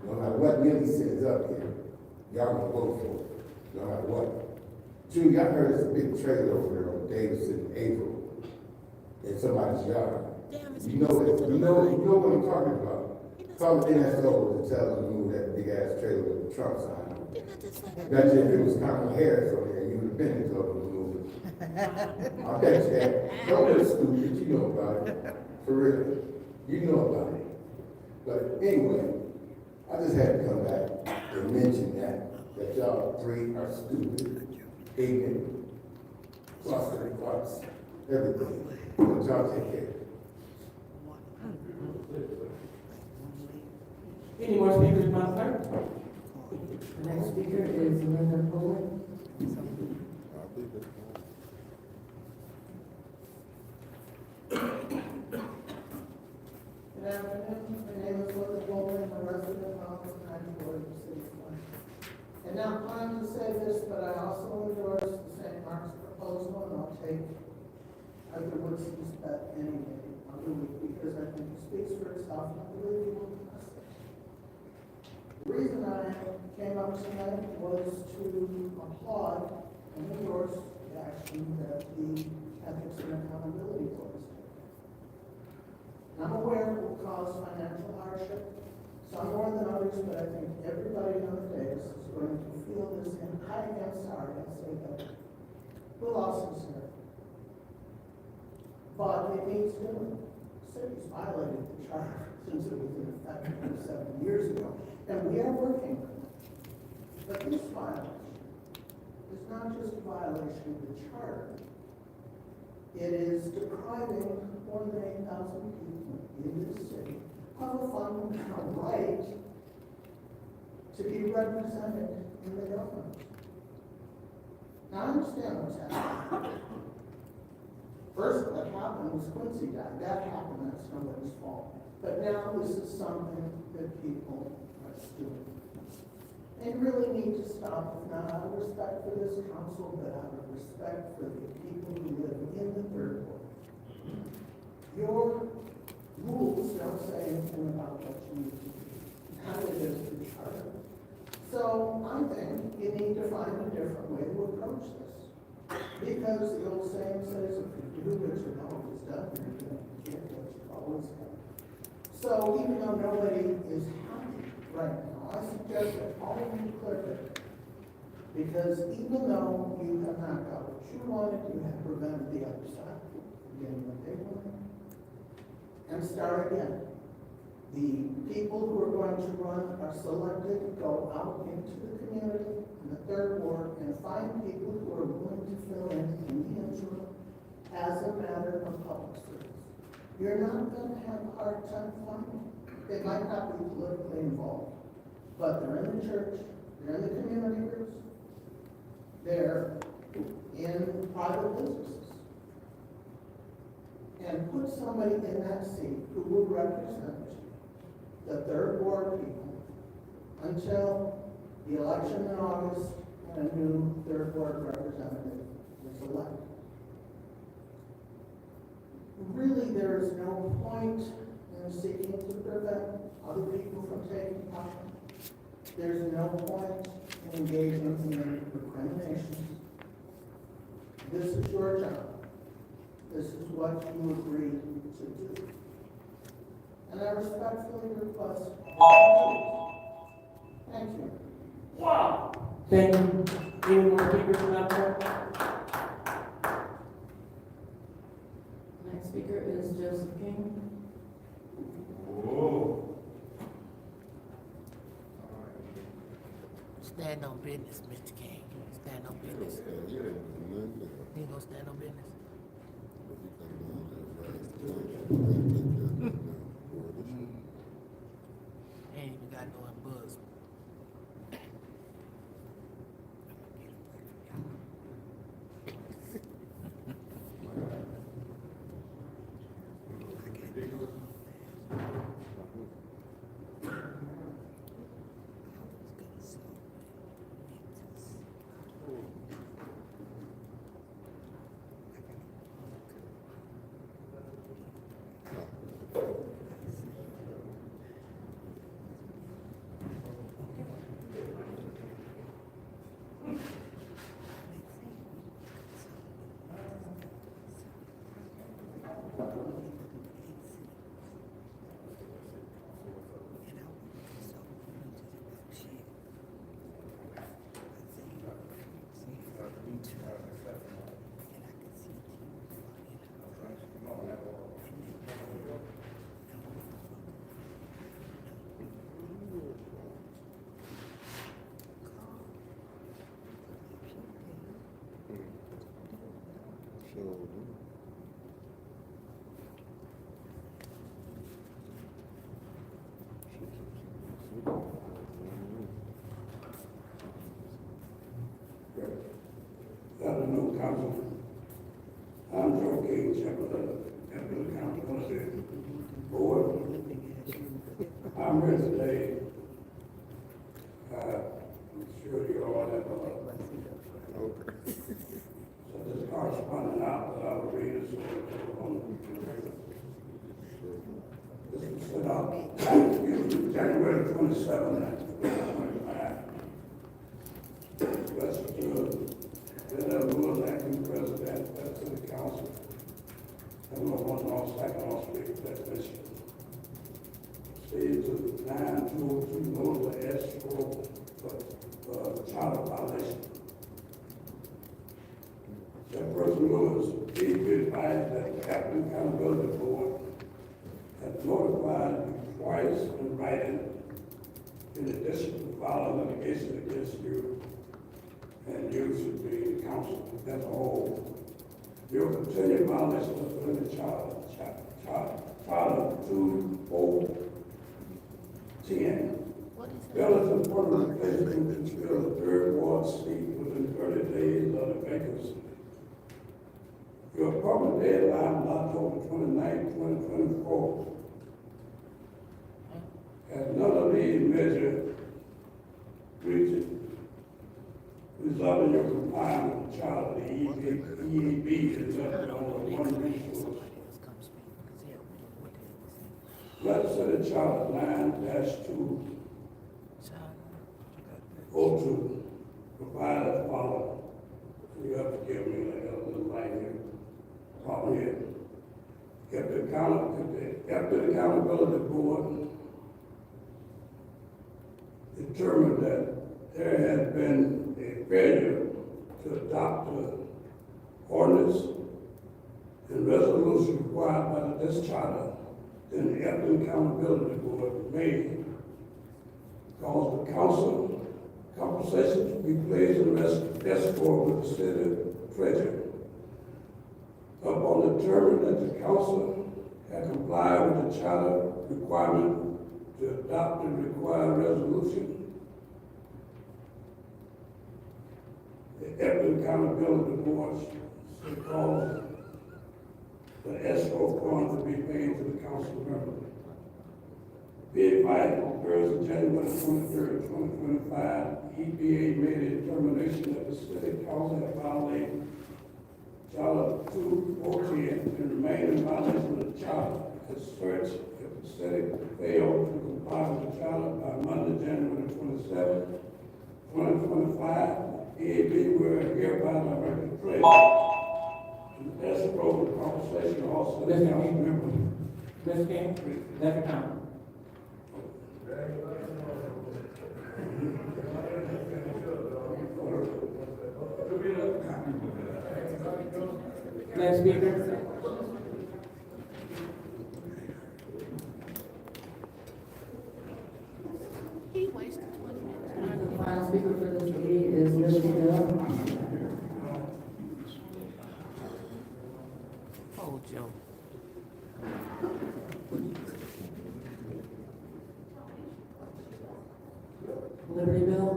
No matter what Millie sends up here, y'all gonna vote for it, no matter what. Judy, I heard there's a big trailer over there on Davidson April in somebody's yard. You know what I'm talking about. Call the NSO to tell them to move that big ass trailer with the Trump sign on it. Bet you if it was Kamala Harris over there, you would have been and told them to move it. I bet you that. Don't be stupid, you know about it. For real. You know about it. But anyway, I just had to come back and mention that y'all three are stupid, ignorant, cluster, clucks, everything. But y'all take care. Any more speakers, Madam Clerk? The next speaker is Linda Poland. Good afternoon, my name is Linda Bowman, I'm a resident of 94 City Flint. And not planning to say this, but I also endorse the St. Mark's proposal, and I'll take Dr. Woodson's bet any day of the week, because I think it speaks for itself, and I believe you will pass it. The reason I came up tonight was to applaud and endorse the action that the Ethics and Accountability Board is taking. I'm aware it will cause financial hardship, some more than others, but I think everybody on the dais is going to feel this, and I am sorry, I say that with all sincerity. But it needs doing. The city's violated the charter since it was in effect 7 years ago, and we are working on it. But this violation is not just a violation of the charter. It is depriving more than 8,000 people in this city of a fundamental right to be represented in the government. Now, I understand what's happening. First, what happened was Quincy died. That happened, that's nobody's fault. But now this is something that people are doing. They really need to stop, not out of respect for this council, but out of respect for the people who live in the third ward. Your rules don't say anything about what you need to do. How it is the charter. So I think you need to find a different way to approach this. Because the old saying says, if you do what you know is done, you're going to get what you've always done. So even though nobody is happy right now, I suggest that all of you click it. Because even though you have not got what you wanted, you have prevented the other side from getting what they wanted. And start again. The people who are going to run are selected to go out into the community in the third ward and find people who are willing to fill in the interim as a matter of public service. You're not going to have a hard time finding. They might not be politically involved, but they're in the church, they're in the community groups, they're in private businesses. And put somebody in that seat who will represent the third ward people until the election in August and a new third ward representative is elected. Really, there is no point in seeking to prevent other people from taking power. There's no point in engaging in recriminations. This is your job. This is what you agreed to do. And I respectfully request. Thank you. Wow. Thank you. Any more speakers, Madam Clerk? Next speaker is Joseph King. Whoa. Stand on business, Mr. King. Stand on business. You ain't gonna stand on business. Ain't even got no buzz. Afternoon, Council. I'm Joe King, Chairman of the County Council Board. I'm here today. I'm sure you all have, so this correspondence out that I will read is on this was sent out January 27th, 2025. That's Then was acting president, that's in the council. And on second on speak that mission. Stay to 922 notice of escrow for child violation. That person was deeply advised that the Captain Accountability Board had notified you twice in writing in addition to filing litigation against you, and you should be the council as a whole. Your continued violation of the child 2010. Bill is important replacement to fill the third ward seat within 30 days of the vacancy. Your appointment deadline is October 29, 2024. As none of these measures result in your compliance with the child, the EAB is left on one resource. Legislative Child 9-2 02 provide as follows. You have to give me like a little line here. Problem here. After the Accountability Board determined that there has been a failure to adopt the ordinance and resolution required by this charter, then the After Accountability Board may cause the council compensation to be placed in escrow with the city treasurer. Upon determining that the council had complied with the charter requirement to adopt the required resolution, the After Accountability Board should cause the escrow fund to be paid to the council member. Be advised on Thursday, January 23rd, 2025, EPA made a determination that the city council had violated Charter 2-410 and remained in violation of the charter. As such, if the city failed to comply with the charter by Monday, January 27th, 2025, EAB will hereby direct the treasurer and escrow the compensation also the council member. Mr. King, that's your time. Next speaker. He wasted 20 minutes. The final speaker for this meeting is Mr. Bill. Oh, Joe. Liberty Bill?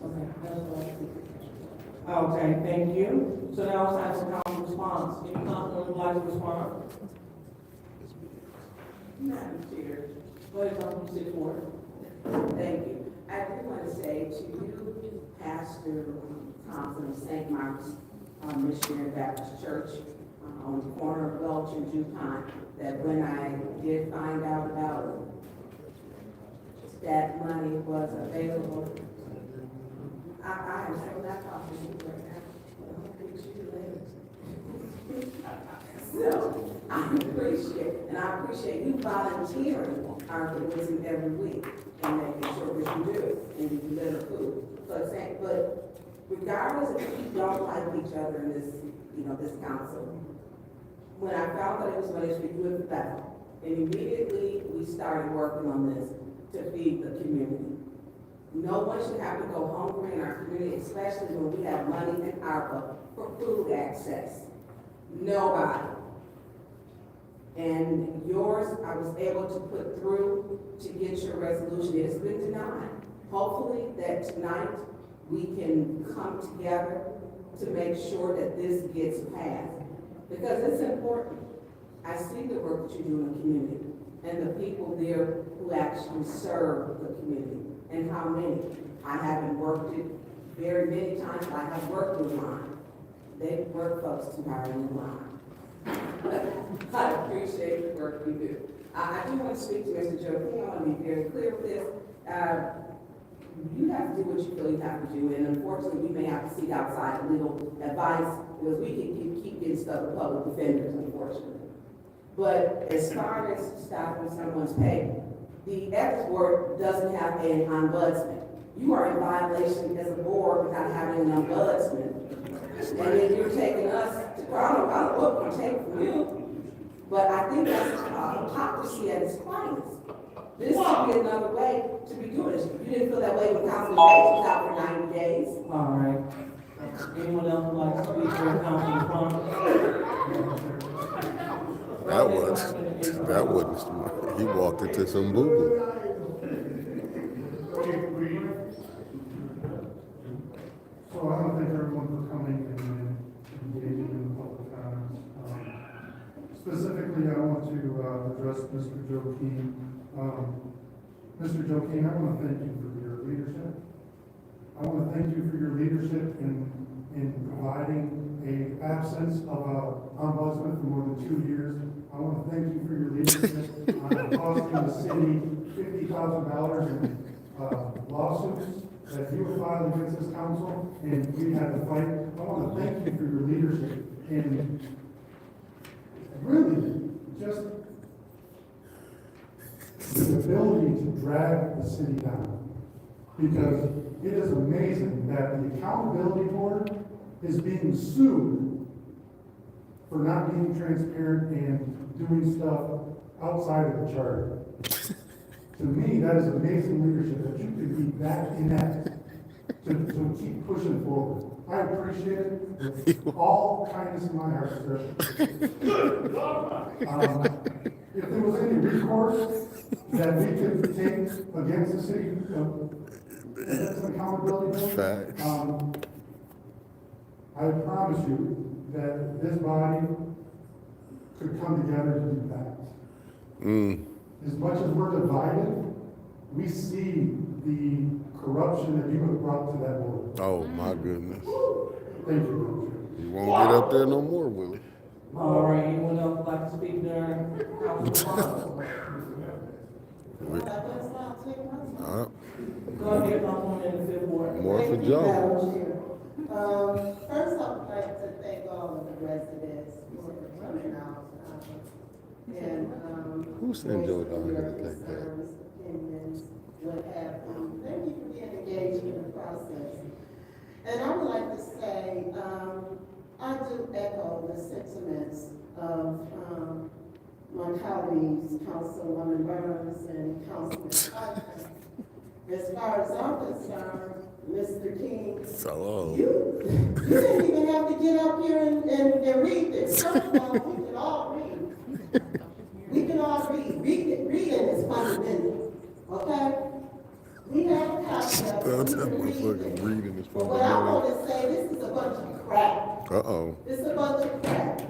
Okay, that's the last speaker. Okay, thank you. So now it's time for council response. Any councilman would like to respond? Madam Chair, Go ahead, Councilman 64. thank you. I do want to say to you, Pastor Thompson of St. Mark's Missionary Baptist Church on the corner of Gulch and DuPont, that when I did find out about that money was available, I am so not talking to you right now. I'll fix you later. So, I appreciate you volunteering our meeting every week and making sure that you do it and you deliver food. But regardless if you don't like each other in this, this council, when I found that it was an issue with Bethel, and immediately we started working on this to feed the community. No one should have to go hungry in our community, especially when we have money in ARPA for food access. Nobody. And yours, I was able to put through to get your resolution. It has been denied. Hopefully that tonight we can come together to make sure that this gets passed. Because it's important. I see the work that you do in the community and the people there who actually serve the community and how many. I haven't worked it very many times, but I have worked with mine. They work folks too hard in line. I appreciate the work you do. I do want to speak to Mr. Joe King. I want to be very clear with this. You have to do what you feel you have to do, and unfortunately, we may have to seek outside legal advice because we can keep getting stuck with public defenders, unfortunately. But as far as stopping someone's pay, the ethics board doesn't have an ombudsman. You are in violation as a board without having an ombudsman. And then you're taking us to, I don't know what we're going to take from you, but I think that's hypocrisy at its finest. This should be another way to be doing it. You didn't feel that way when Councilman Page was out for 90 days. All right. Anyone else would like to speak for Councilman That wasn't smart. He walked into some boo-boo. So I want to thank everyone for coming and engaging in the public comments. Specifically, I want to address Mr. Joe King. Mr. Joe King, I want to thank you for your leadership. I want to thank you for your leadership in providing an absence of an ombudsman for more than 2 years. I want to thank you for your leadership on costing the city $50,000 in lawsuits that you filed against this council, and we had to fight. I want to thank you for your leadership in really just the ability to drag the city down. Because it is amazing that the accountability board is being sued for not being transparent and doing stuff outside of the charter. To me, that is amazing leadership, that you can be that inept to keep pushing forward. I appreciate it with all kindness in my heart, sir. If there was any recourse that we could take against the city, against the accountability board, I promise you that this body could come together to do that. As much as we're divided, we see the corruption that you have brought to that board. Oh, my goodness. Thank you. You won't get up there no more, will he? All right, anyone else would like to speak during council Go ahead, Councilman in the fifth ward. More for Thank you, Joe. Madam Chair. First, I would like to thank all of the residents for coming out. Who sent Joe down here to their take that? concerns, opinions, what have you. Thank you for being engaged in the process. And I would like to say, I do echo the sentiments of my colleagues, Councilwoman Burns and Councilman Pfeiffer. As far as I'm concerned, Mr. King, you didn't even have to get up here and read this. First of all, we can all read. We can all read. Reading is fundamental, okay? We have a concept. Reading is But what I want to say, this is a bunch of crap. Uh-oh. It's a bunch of crap.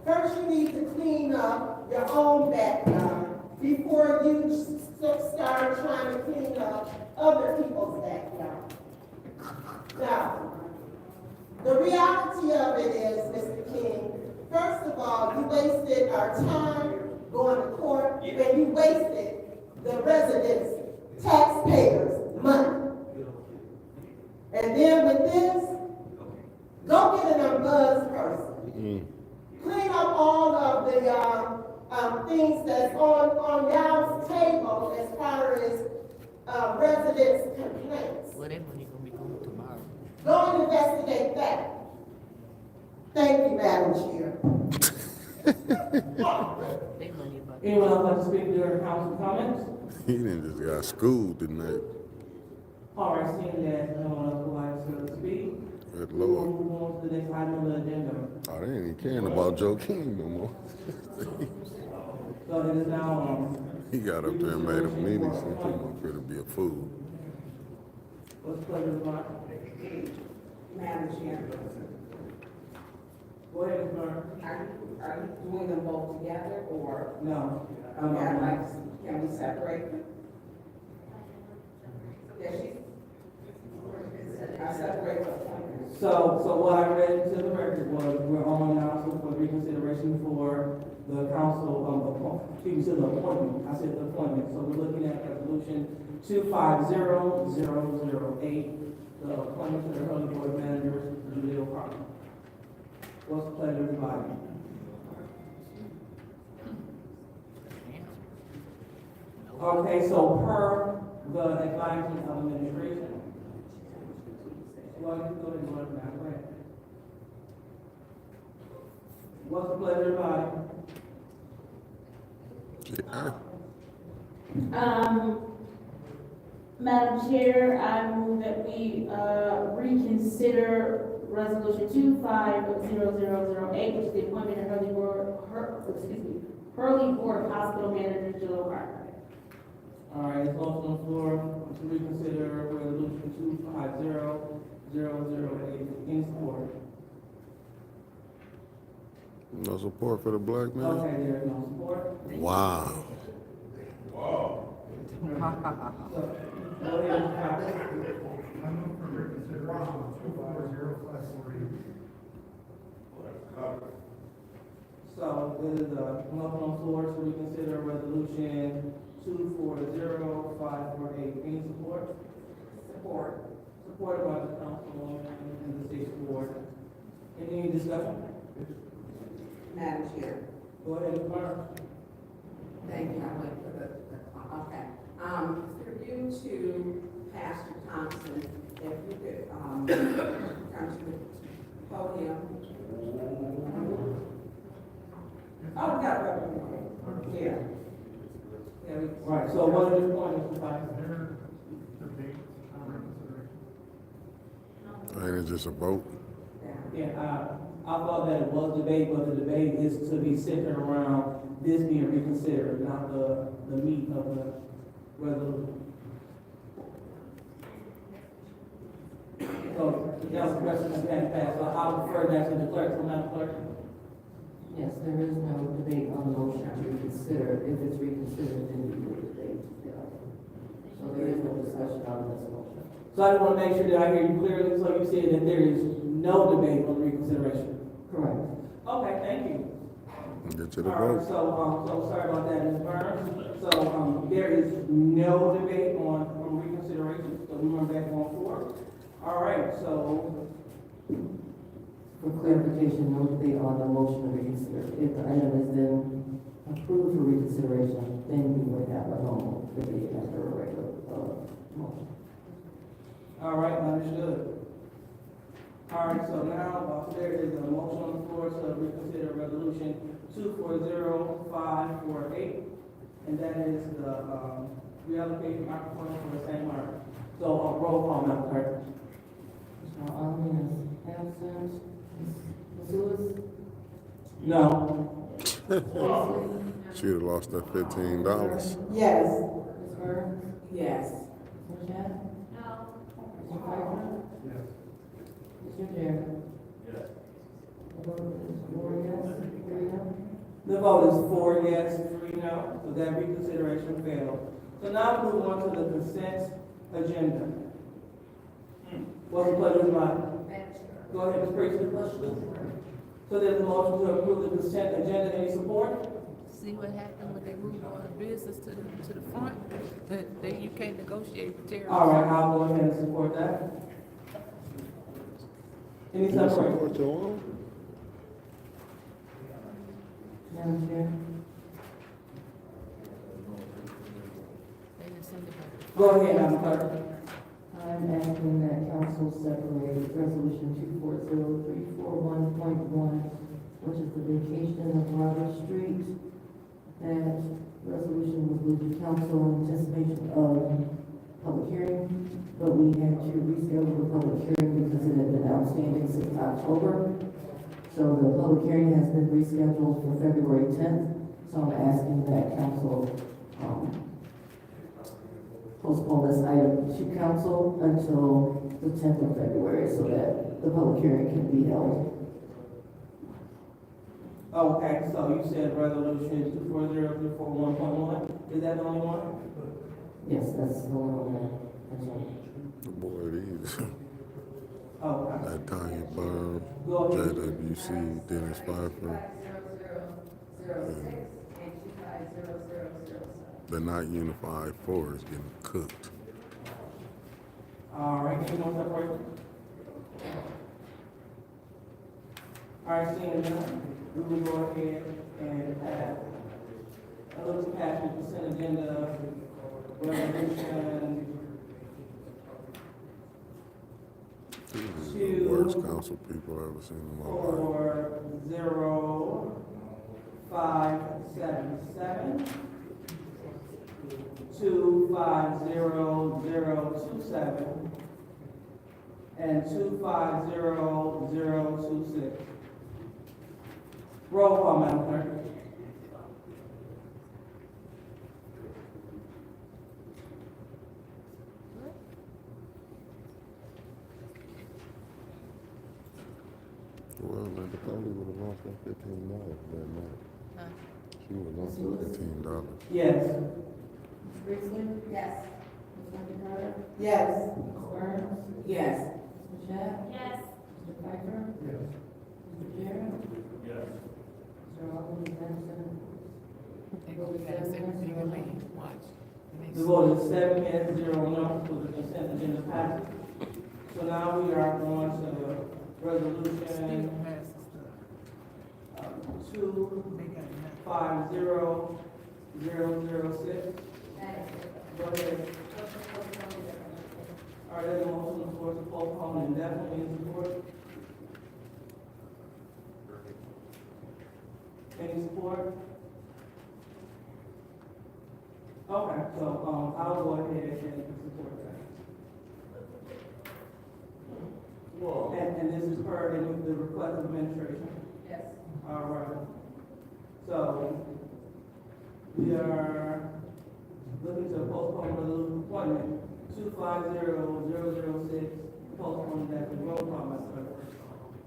First, you need to clean up your own backyard before you start trying to clean up other people's backyard. Now, the reality of it is, Mr. King, first of all, you wasted our time going to court, and you wasted the residents' taxpayers' money. And then with this, go get an unbuzzed person. Clean up all of the things that's on y'all's table as far as residents' complaints. Well, that money gonna be going tomorrow. Go and investigate that. Thank you, Madam Chair. Anyone else like to speak during council comments? He didn't just got schooled tonight. All right, seeing that no one else would like to speak, Good we will Lord. move on to the next item on the agenda. Oh, they ain't even caring about Joe King no more. So it is now, He got up there and made a meeting, said he was going to be a fool. what's the pleasure of the board? Madam Chair, Go ahead, Ms. Burns. are you doing them both together, or, No. okay, I'd like to, can we separate them? Yes, I separate them. So what I read into the record was, we're on now for reconsideration for the council, excuse me, to the appointment, I said the appointment, so we're looking at resolution 250008, the appointment to the Hurley Board of Managers, Julio Parker. What's the pleasure of the body? Okay, so per the advisement of administration. Well, you can go ahead and work now, go ahead. What's the pleasure of the body? Madam Chair, I move that we, reconsider resolution 250008, which is the appointment of Hurley Board of Hospital Manager Jill Carter. All right, it's also on the floor to reconsider resolution 250008. Any support? No support for the black man? Okay, there is no support. Wow. So, go ahead, Mr. Cox. I move for reconsideration 240/3. So there is a motion on the floor to reconsider resolution 240548. Any support? Support. Supported by the councilwoman in the sixth ward. Any discussion? Madam Chair. Go ahead, Ms. Burns. Thank you, I wait for the, okay. For you to, Pastor Thompson, if you could, come to the podium. Oh, we got it. Yeah. Yeah, we. Right, so what is your point, Mr. Cox? Is there debate on reconsideration? Ain't it just a vote? Yeah, I thought that it was debate, but the debate is to be centered around this being reconsidered, not the meat of the resolution. So, that was the question that had passed, so I'll refer that to the clerk, so Madam Clerk. Yes, there is no debate on the motion to reconsider. If it's reconsidered, then you will debate. So there is no discussion on this motion. So I just want to make sure that I hear you clearly, so you said that there is no debate on reconsideration. Correct. Okay, thank you. Get to the All right, vote. so sorry about that, Ms. Burns. So, there is no debate on reconsideration, so we went back on floor. All right, so, For clarification, no debate on the motion to reconsider. If the item is then approved for reconsideration, then we would have a normal debate after a regular, motion. all right, understood. All right, so now, there is a motion on the floor to reconsider resolution 240548, and that is the, reallocation microphone for the same mark. So, roll call, Madam Clerk. Mr. Allen is absent. Ms. Lewis? No. She'd have lost that $15. Yes. Ms. Burns? Yes. Ms. Jeff? No. Mr. Piper? Yes. Mr. Jarrett? Yes. The vote is 4 yes, 3 no. The vote is 4 yes, 3 no, so that reconsideration failed. So now we move on to the consent agenda. What's the pleasure of the body? Go ahead, Ms. Priestley. So there's a motion to approve the consent agenda. Any support? See what happened when they moved on the business to the front? That you can't negotiate with terrorists. All right, I'll go ahead and support that. Any You separation? support your own? Madam Chair? They didn't send it back. Go ahead, Madam Clerk. I'm asking that council separate resolution 240341.1, which is the vacation of Robert Street. That resolution was moved to council in anticipation of public hearing, but we had to reschedule the public hearing because it had been outstanding since October. So the public hearing has been rescheduled for February 10th. So I'm asking that council, postpone this item to council until the 10th of February so that the public hearing can be held. Okay, so you said resolution 240-1.1, is that the only one? Yes, that's the one. That's all. The board is. Okay. That Tanya Burr, Go ahead. JWC, Dennis Pfeiffer, 250006 and 250007. the not unified four is getting cooked. All right, any more separation? All right, seeing none, we will go ahead and add a little passion consent agenda resolution These are the worst council people I've ever seen in my life. 40577 250027 and 250026. Roll call, Madam Clerk. Well, man, the probably would have lost that $15 that night. She would have lost that $15. Yes. Ms. Priestley? Yes. Ms. Lincoln Carter? Yes. Ms. Burns? Yes. Ms. Shaq? Yes. Mr. Pfeiffer? Yes. Mr. Jarrett? Yes. Mr. Alvin, is absent. We gotta say what you mean. Watch. The vote is 7 yes, 0 no, for the consent agenda passes. So now we are going to resolution 250006. Go ahead. All right, there's a motion on the floor to postpone indefinitely in support. Any support? Okay, so, I'll go ahead and support that. And this is per the request of administration. Yes. All right. So, we are looking to postpone resolution appointment 250006, postpone that to roll call, Madam Clerk.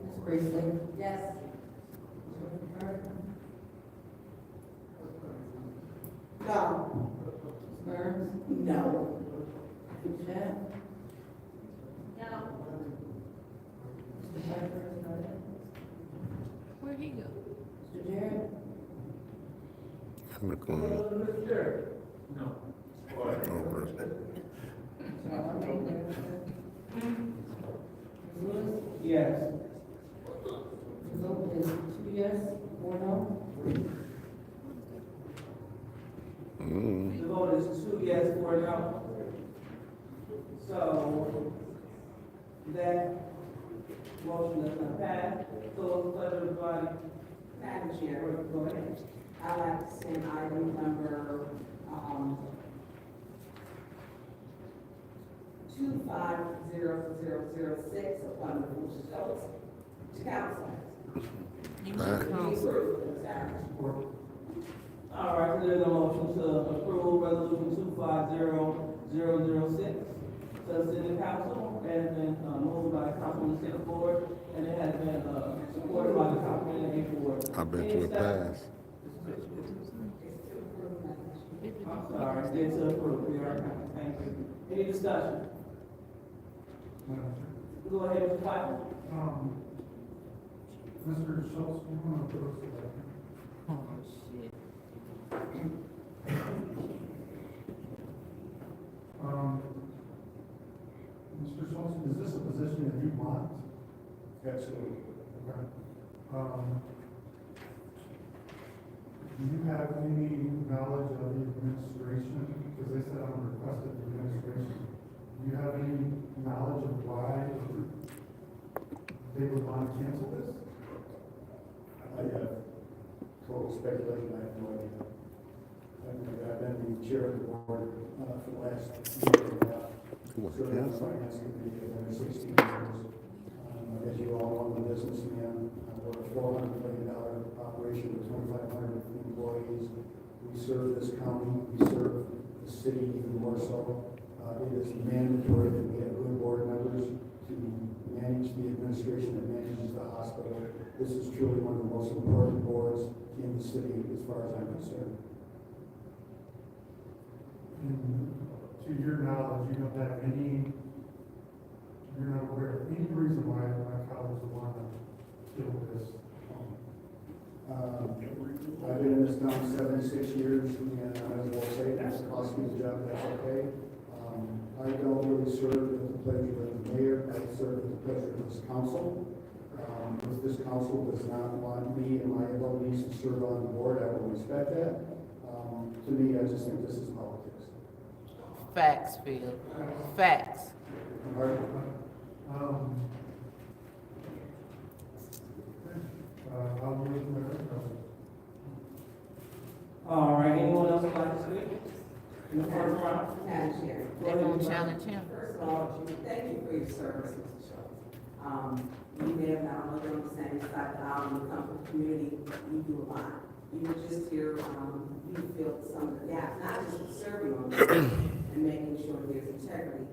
Ms. Priestley? Yes. Ms. Lincoln Carter? No. Ms. Burns? No. Ms. Shaq? No. Mr. Pfeiffer? Where'd he go? Mr. Jarrett? In the corner. No. Over. Mr. Alvin? Ms. Lewis? Yes. The vote is 2 yes, 4 no. The vote is 2 yes, 4 no. So, that motion does not pass. So, let everybody, Madam Chair, go ahead. I'd like to send item number, 250006 upon the Booster Schultz to council. All right, so there's a motion to approve resolution 250006 to the city council, and has been moved by Councilman Six Board, and it has been supported by the Councilman Eight Board. I bet you it passed. I'm sorry, it's to approve, we are, thank you. Any discussion? Go ahead, Mr. Pfeiffer. Mr. Schultz, you want to put us to that? Oh, shit. Mr. Schultz, is this a position that you want? Absolutely. Okay. Do you have any knowledge of the administration? Because they said I'm requested the administration. Do you have any knowledge of why they would want to cancel this? I have total speculation, I have no idea. I I've been the chair of the board for the last year and a half. Served on the finance committee for 16 years. As you all know, I'm a businessman. We're a $400 million operation with 2,500 employees. We serve this county, we serve the city even more so. It is mandatory that we have good board members to manage the administration that manages the hospital. This is truly one of the most important boards in the city as far as I'm concerned. And to your knowledge, you don't have any, you're not aware of any reason why my colleagues would want to kill this? I've been in this town 76 years, and I will say that's cost me the job, that's okay. I don't really serve at the pleasure of the mayor, I serve at the pleasure of this council. If this council does not want me and my abilities to serve on the board, I will respect that. To me, I just think this is politics. Facts, Phil. Facts. I'll move the All right, anyone else would like to speak? In the first round? Madam Chair. They gonna challenge him. First of all, thank you for your service, Mr. Schultz. You may have not looked on the same side that I am. You come from the community, you do a lot. You were just here, you filled some of the gaps, not just with serving on this and making sure there's integrity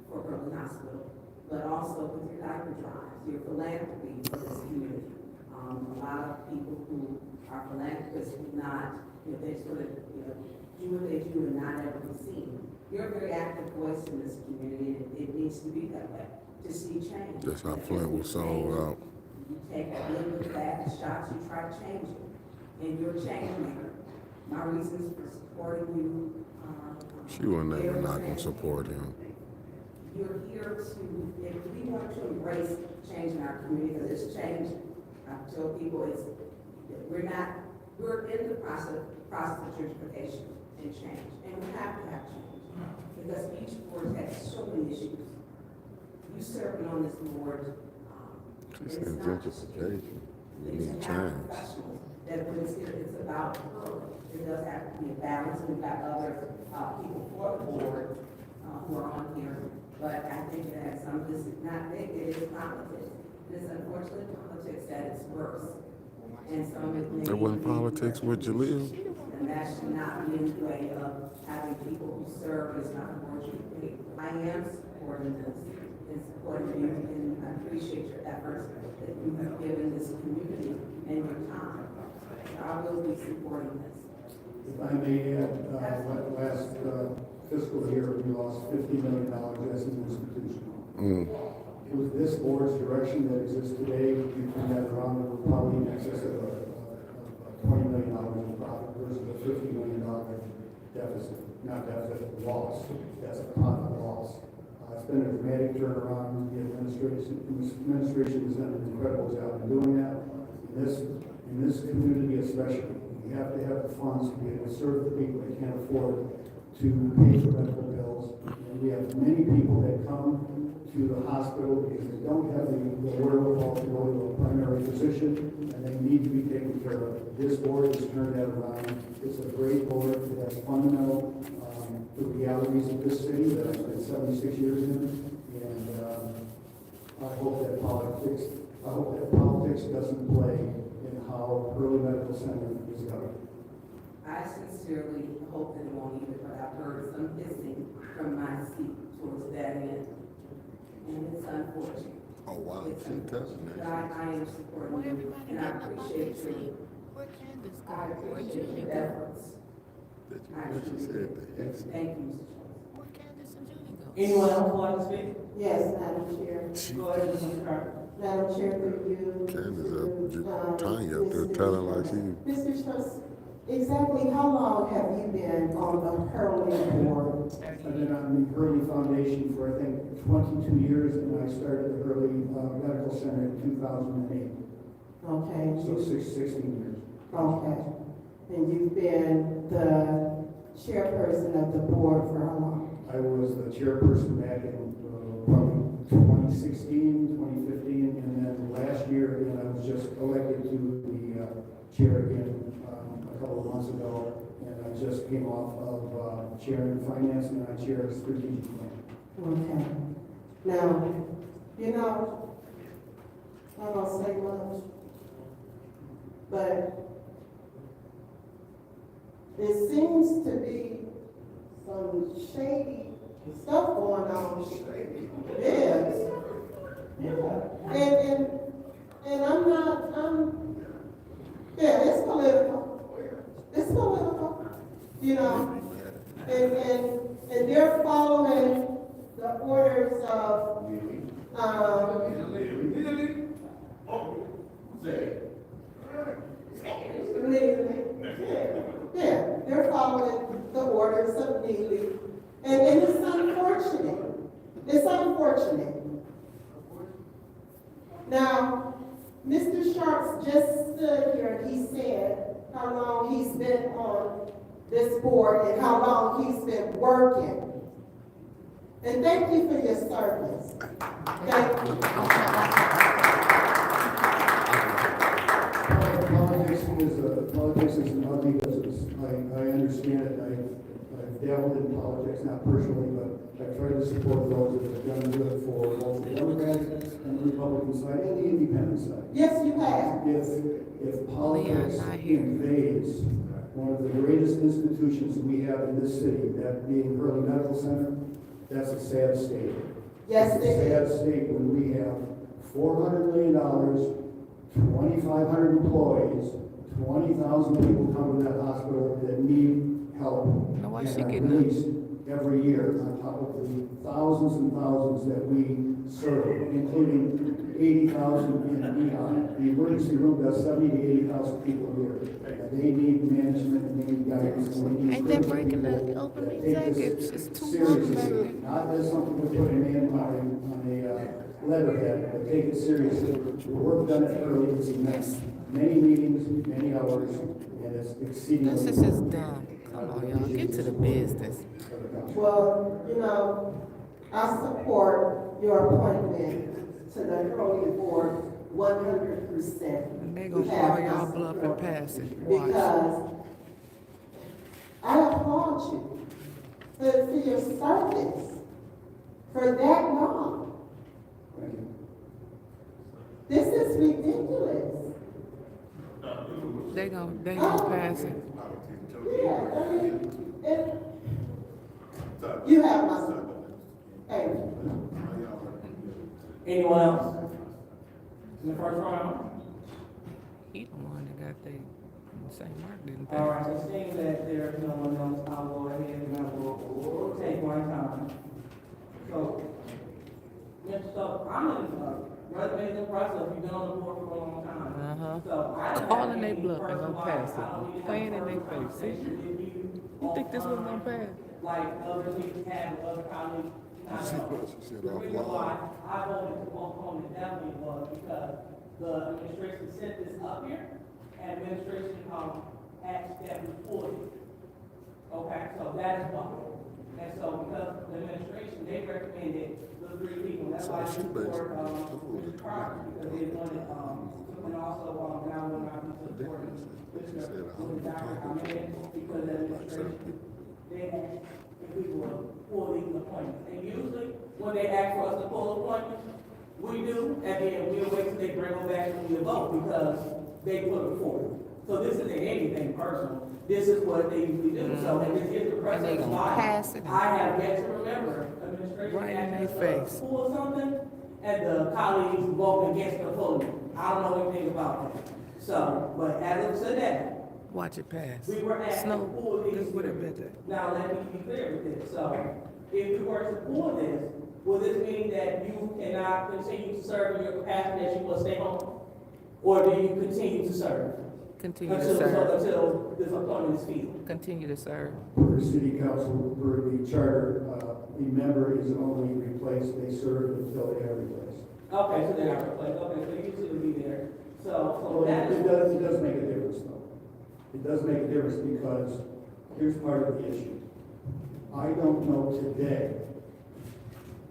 for Berlin Hospital, but also with your diaper drives, your philanthropy for this community. A lot of people who are philanthropists who not, they sort of, do what they do and not ever be seen. You're a very active voice in this community, and it needs to be that way, to see change. That's how Flint was sold out. You take a good with bad shots, you try to change it, and you're a change maker. My reasons for supporting you are. She was never not gonna support him. You're here to, if we want to embrace change in our community, because it's change, I tell people we're in the process of gentrification and change, and we have to have change, because each board has so many issues. You serving on this board, She said gentrification. We need change. That when it's about her, it does have to be a balance, and we've got other people for the board who are on here, but I think that some of this is not, it is politics. It's unfortunately politics at its worst. And so There wasn't politics with Jaleel. and that should not be in the way of having people who serve as not working. I am supporting this and supporting you, and I appreciate your efforts that you have given this community and your time. I will be supporting this. If I may add, last fiscal year, we lost $50 million as an institution. It was this board's direction that exists today. You turn that around, it would probably in excess of $20 million in profit versus a $50 million deficit. Not deficit, loss. That's a profit loss. It's been a dramatic turnaround. The administration has done an incredible job in doing that. In this community especially, we have to have the funds to be able to serve the people that can't afford to pay for medical bills. And we have many people that come to the hospital because they don't have the wherewithal to go to a primary physician, and they need to be taken care of. This board has turned that around. It's a great board. It has fundamental the realities of this city that I've spent 76 years in, and I hope that politics doesn't play in how early medical center is governed. I sincerely hope that it won't either, but I've heard some hissing from my seat towards that end. And it's unfortunate. Oh, wow. It's She telling me. But I am supporting you, and I appreciate your, I appreciate your efforts. She said that. Thank you, Mr. Schultz. Anyone else would like to speak? Yes, Madam Chair. Go ahead, Mr. Carter. Madam Chair, through you. Candace up, Tanya up there telling like she. Mr. Schultz, exactly how long have you been on the Hurley board? I've been on the Hurley Foundation for, I think, 22 years, and I started the Hurley Medical Center in 2008. Okay. So 16 years. Okay. And you've been the chairperson of the board for how long? I was the chairperson back in probably 2016, 2015, and then last year, and I was just elected to the chair again a couple of months ago, and I just came off of chairing finance and I chair strategic plan. Okay. Now, you know, I don't say much, but it seems to be some shady stuff going on. Yes. Yeah. And yeah, it's political. It's political, you know. And they're following the orders of, yeah, they're following the orders of Neely. And it's unfortunate. It's unfortunate. Now, Mr. Sharps just stood here and he said how long he's been on this board and how long he's been working. And thank you for your service. Thank you. Politics is an ugly business. I understand it. I've dabbled in politics, not personally, but I've tried to support those that have done good for both the Democratic and the Republican side and the independent side. Yes, you have. If politics invades one of the greatest institutions we have in this city, that being Hurley Medical Center, that's a sad state. Yes, it's a sad state when we have $400 million, 2,500 employees, 20,000 people come to that hospital that need help. No, and are released every year on top of the thousands and thousands that we serve, including 80,000 in ER. The emergency room does 70 to 80,000 people a year. And they need management and they need guidance. And they need Ain't that breaking the open executives? It's too long back there. Not as something to put a name on a letterhead, but take it seriously. The work done at Hurley is immense. Many meetings, many hours, and it's exceedingly. This is dumb. Come on, y'all, get to the business. Well, you know, I support your appointment to the Hurley Board 100%. And they gonna call y'all bluff and pass it. Watch. Because I applaud you for your service for that long. This is ridiculous. They gonna pass it. Yeah, I mean, you have my support. Thank you. Anyone else? In the first round? He the one that got the St. Mark didn't All pass. right, so seeing that there's no one else, I'll go ahead and I will take my time. So, I'm in resident process, you've been on the board for a long time. So I don't Calling have they any bluff and personal gonna pass bias. I don't it. need Playing in any their personal face. See? conversation with You think this was gonna pass? Like other people have with other colleagues. Not at all. The reason why I voted to postpone it definitely was because the administration sent this up here, and administration, asked that we pull it. Okay, so that is why. And so because the administration, they recommended the three people, that's why I support, Mr. Crocker, because they wanted, and also, now when I was supporting Mr. Dr. Ahmed, because the administration, they asked if we will pull these appointments. And usually, when they ask for us to pull appointments, we do, and then we'll wait till they bring them back and we vote, because they put them forward. So this isn't anything personal. This is what they usually do. So, and this is the And they precedent gonna why pass it. I have yet to remember administration Right in asking their us face. to pull something, and the colleagues voting against the pulling. I don't know anything about that. So, but as of today, Watch it pass. we were asked to Snow, pull these. what it better. Now, let me be clear with this. So, if we were to pull this, will this mean that you cannot continue to serve in your capacity, that you will stay home? Or do you continue to serve? Continue to serve. Until this appointment is filled? Continue to serve. Per city council, per the charter, a member is only replaced, they serve until they are replaced. Okay, so they are replaced. Okay, so you two will be there. So Well, that is. it does make a difference though. It does make a difference because here's part of the issue. I don't know today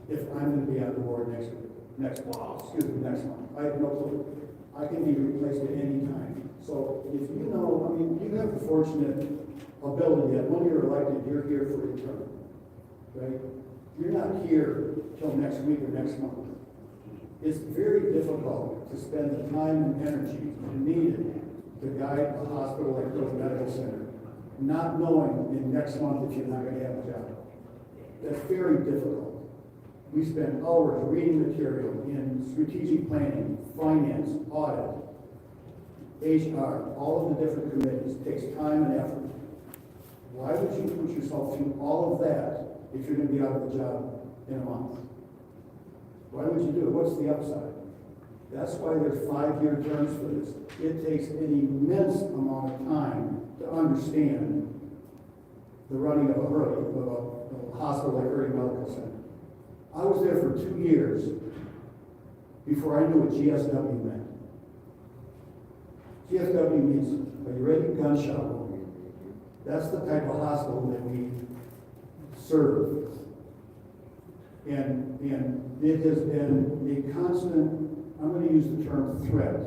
if I'm gonna be on the board next month. I have no clue. I can be replaced at any time. So if you know, I mean, you have the fortunate ability that when you're elected, you're here for a term, right? You're not here till next week or next month. It's very difficult to spend the time and energy needed to guide a hospital like the medical center, not knowing in next month if you're not gonna have a job. That's very difficult. We spend hours reading material in strategic planning, finance, audit, HR, all of the different committees. It takes time and effort. Why would you put yourself through all of that if you're gonna be out of the job in a month? Why would you do it? What's the upside? That's why there's 5-year terms for this. It takes an immense amount of time to understand the running of a hospital like Hurley Medical Center. I was there for 2 years before I knew what GSW meant. GSW means, are you ready? Gunshot wound. That's the type of hospital that we serve. And it has been a constant, I'm going to use the term threat.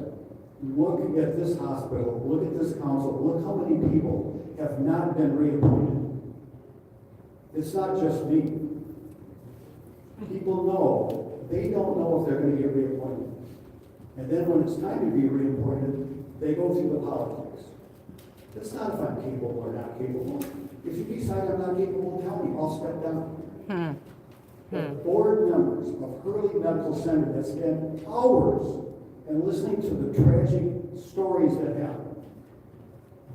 Look at this hospital, look at this council, look how many people have not been reappointed. It's not just me. People know, they don't know if they're going to get reappointed. And then when it's time to be reappointed, they go through the politics. It's not if I'm capable or not capable. If you decide I'm not capable, tell me, I'll step down. The board members of Hurley Medical Center that spend hours and listening to the tragic stories that happen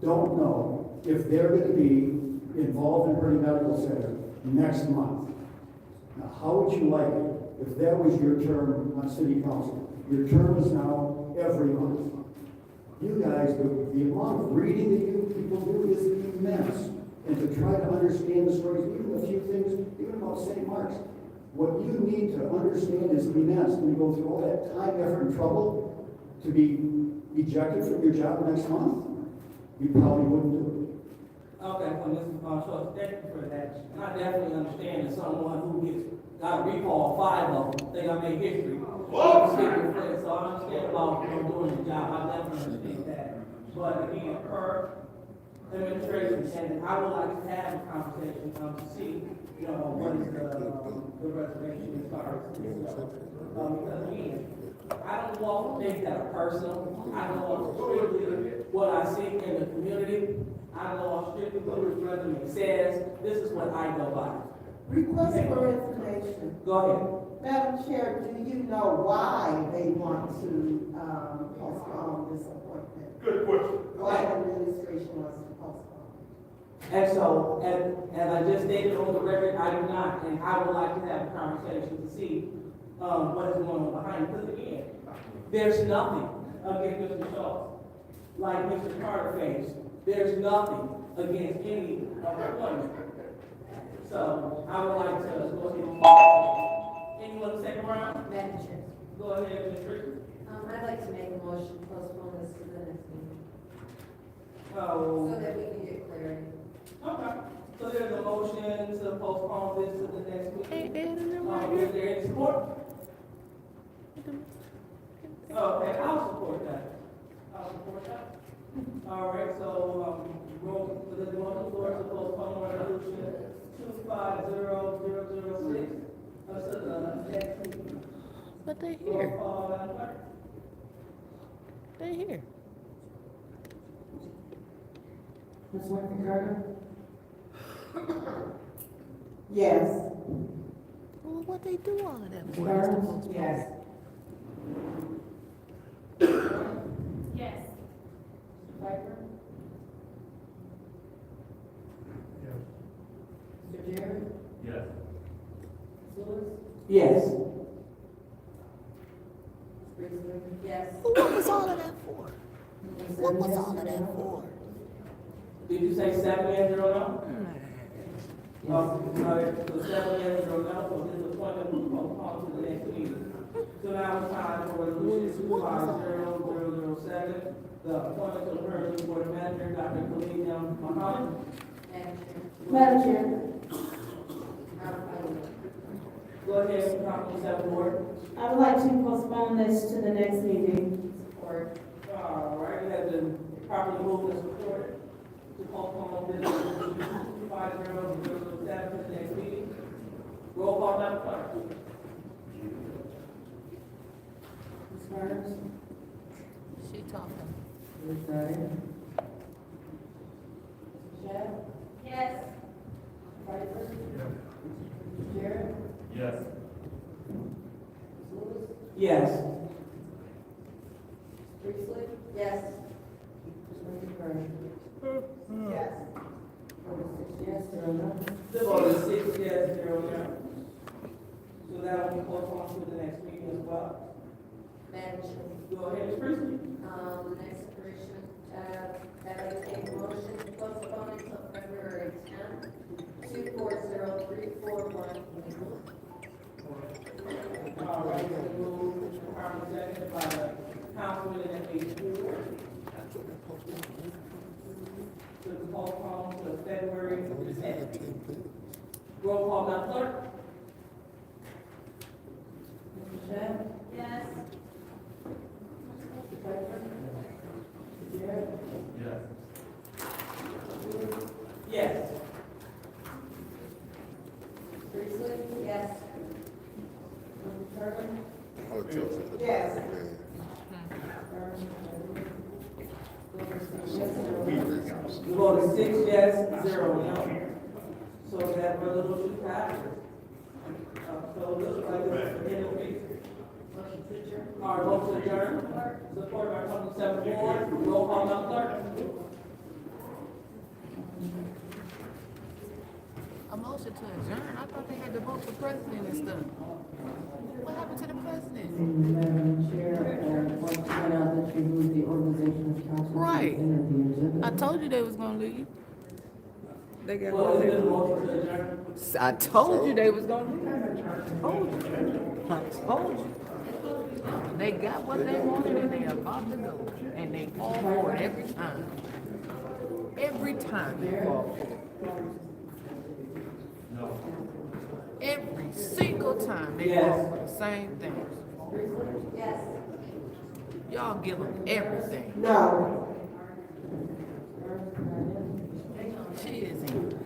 don't know if they're going to be involved in Hurley Medical Center next month. Now, how would you like it if that was your term on city council? Your term is now every month. You guys, the amount of reading that you people do is immense. And to try to understand the stories, even a few things, even about St. Mark's, what you need to understand is immense. When you go through all that time, effort, and trouble to be ejected from your job next month, you probably wouldn't do it. Okay, well, Mr. Schultz, thank you for that. And I definitely understand that someone who got a recall 5 of them, think I made history. So I understand about doing the job, I definitely understand that. But again, per administration, and I would like to have a conversation, to see, what is the reservation as far as this goes. Because again, I don't want things that are personal. I don't want strictly what I see in the community. I don't want strictly what this resume says. This is what I go by. Request for information. Go ahead. Madam Chair, do you know why they want to postpone this appointment? Good question. Why the administration wants to postpone? And so, as I just stated on the record, I do not, and I would like to have a conversation to see what is going on behind it. Because again, there's nothing against Mr. Schultz. Like Mr. Carter faced, there's nothing against any of the appointments. So, I would like to go ahead. Anyone second round? Madam Chair, Go ahead, Ms. Richards. I'd like to make a motion to postpone this to the next meeting, Oh. so that we can get clarity. Okay, so there's a motion to postpone this to the next meeting. Is there any support? Okay, I'll support that. All right, so, roll, there's a motion for to postpone resolution 250006. To the next meeting. But they're Roll here. call, Madam Clerk. They're here. Ms. Winfrey Carter? Yes. Well, what they do all of that Ms. for? Burns? Yes. Yes. Mr. Piper? Mr. Jerry? Yes. Ms. Lewis? Yes. Ms. Priestley? Yes. What was all of that for? Ms. What was Evans? all of that for? Did you say 7 yes, 0 no? Yes. All right, so 7 yes, 0 no, so this appointment will postpone to the next meeting. So now it's time for resolution 250007, the appointment of the Hurley Board Manager, Dr. Khalid Muhammad. Madam Chair. Madam Chair, Go ahead, Councilman Seven Ward. I would like to postpone this to the next meeting. Support. All right, it has been properly moved and supported to postpone this supervisor of the village staff to the next meeting. Roll call, Madam Clerk. Ms. Burns? She talking. Ms. Dyer? Shad? Yes. Piper? Jarrett? Yes. Lewis? Yes. Priestley? Yes. Ms. Curry? Yes. 46 yes, 0 no. The vote is 6 yes, 0 no. So that will be postponed to the next meeting as well. Madam Chair. Go ahead, Ms. Priestley. Next operation, that I take a motion to postpone until February 10th, 240341. All right, so moved, properly seconded by the councilman in page 4. To postpone to February 10th. Roll call, Madam Clerk. Mr. Shad? Yes. Mr. Piper? Jarrett? Yes. Yes. Priestley? Yes. Ms. Curry? I'll tell you. Yes. The vote is 6 yes, 0 no. So that resolution passes. So it looks like it's the end of the Motion to adjourn. All right, vote to adjourn, supported by 27 Ward. Roll call, Madam Clerk. A motion to adjourn. I thought they had to vote for president and stuff. What happened to the president? Madam Chair, I want to point out that you moved the organization of council. Right. To the agenda. I told you they was gonna leave. They got. Well, is there a motion to adjourn? I told you they was gonna leave. I told you. They got what they wanted and they about to go. And they fall for it every time. Every time they fall for it. Every single time they fall for the same thing. Yes. Y'all give them everything. No. They gonna cheers in.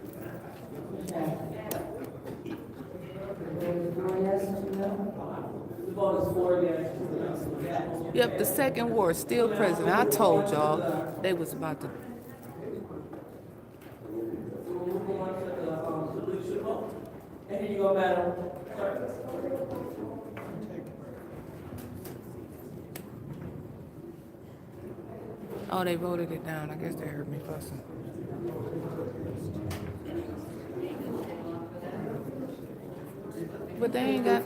The vote is 4 yes, 2 no. Yep, the second war is still present. I told y'all they was about to. We'll move on to the solution vote. And here you go, Madam Clerk. Oh, they voted it down. I guess they heard me fussing. But they ain't got.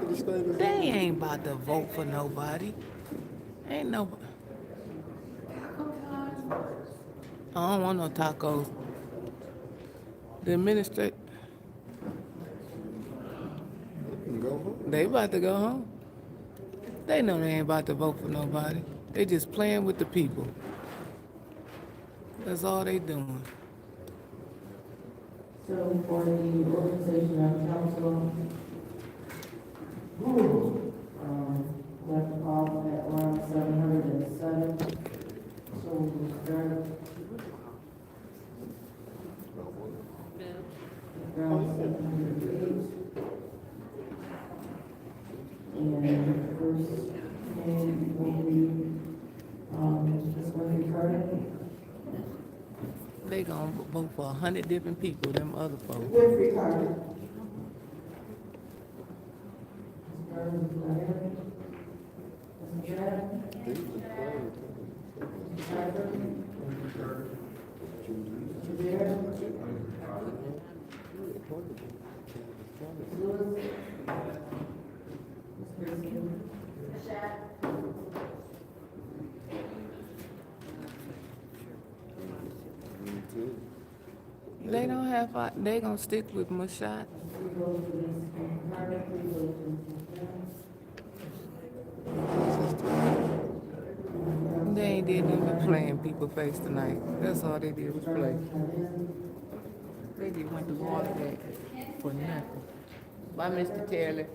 They ain't about to vote for nobody. Ain't no. I don't want no tacos. The administrator. Go home. They about to go home. They know they ain't about to vote for nobody. They just playing with the people. That's all they doing. So for the organization of council, left off at around 707. So we start around 708. And the first name will be, Ms. Wendy Carter. They gonna vote for 100 different people, them other folks. Winfrey Carter. Ms. Burns is not here. Ms. Chad? Ms. Piper? Mr. Bear? Ms. Lewis? Ms. Priestley? Shad. They don't have, they gonna stick with Mashad. 3 votes for Ms. Carter, 3 votes for Ms. Jones. They ain't did nothing but playing people face tonight. That's all they did was play. They just went to water that for nothing. Bye, Mr. Taylor.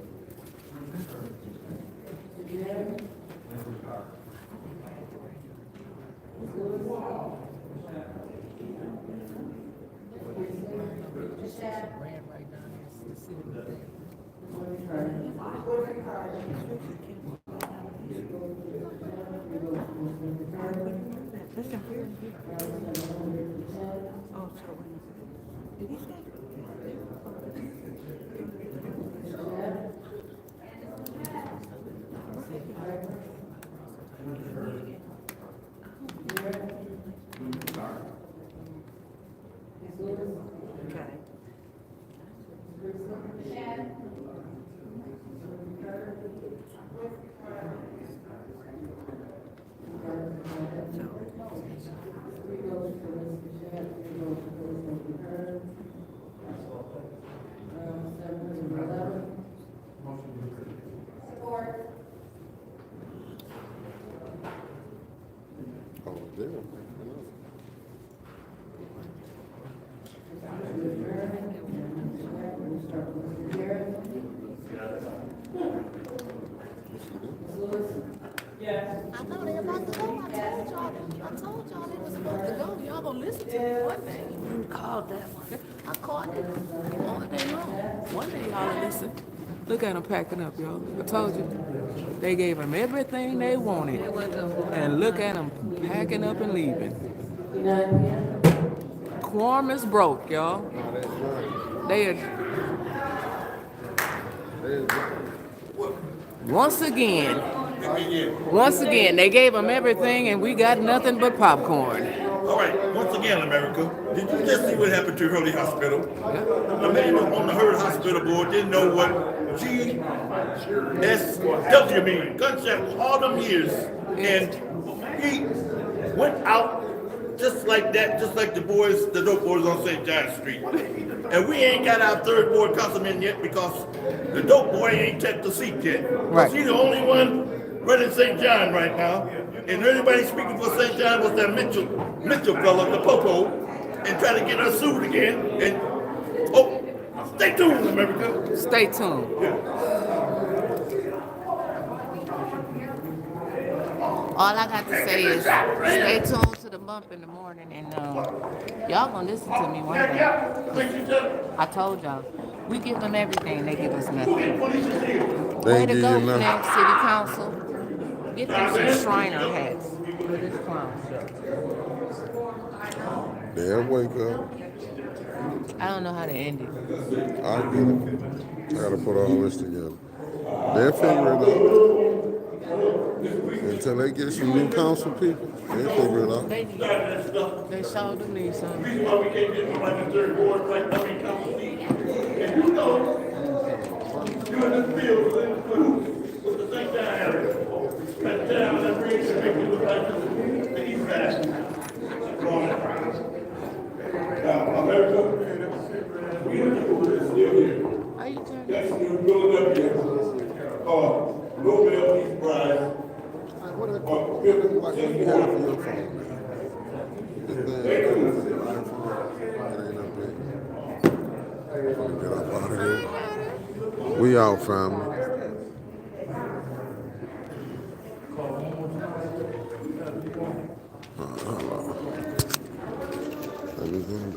Support. Oh, damn. I know they about to go. I told y'all they was supposed to go. Y'all gonna listen to me one day. You called that one. I called it all day long. One day y'all will listen. Look at them packing up, y'all. I told you. They gave them everything they wanted. And look at them packing up and leaving. Quorum is broke, y'all. They are. Once again, they gave them everything and we got nothing but popcorn. All right, once again, America, did you just see what happened to Hurley Hospital? The man on the Hurley Hospital board didn't know what GSW means, gunshot, all them years, and he went out just like that, just like the dope boys on St. John Street. And we ain't got our third board councilman yet because the dope boy ain't checked the seat yet. Right. He's the only one running St. John right now. And everybody speaking for St. John was that Mitchell fella, the popo, and try to get us sued again. And stay tuned, America. Stay tuned. All I got to say is stay tuned to the bump in the morning, and y'all gonna listen to me one day. I told y'all, we give them everything, they give us nothing. Way to go, Flint City Council. Get them some Shriner hats for this clown show. They'll wake up. I don't know how to end it. I get it. I gotta put all this together. They'll figure it out. Until they get some new council people, they'll figure it out. They showed them these The reason why we can't get nobody in the third board like Loving Council needs. And you know, you in this field with the St. John area. That town, that bridge, that make it look like the east side. America, we have people that are still here. Are you turning? That's in Philadelphia. Nobel Peace Prize. What do they call it? Like what you have for your phone, man? Get up out of here. We out, family. Hold on. Everything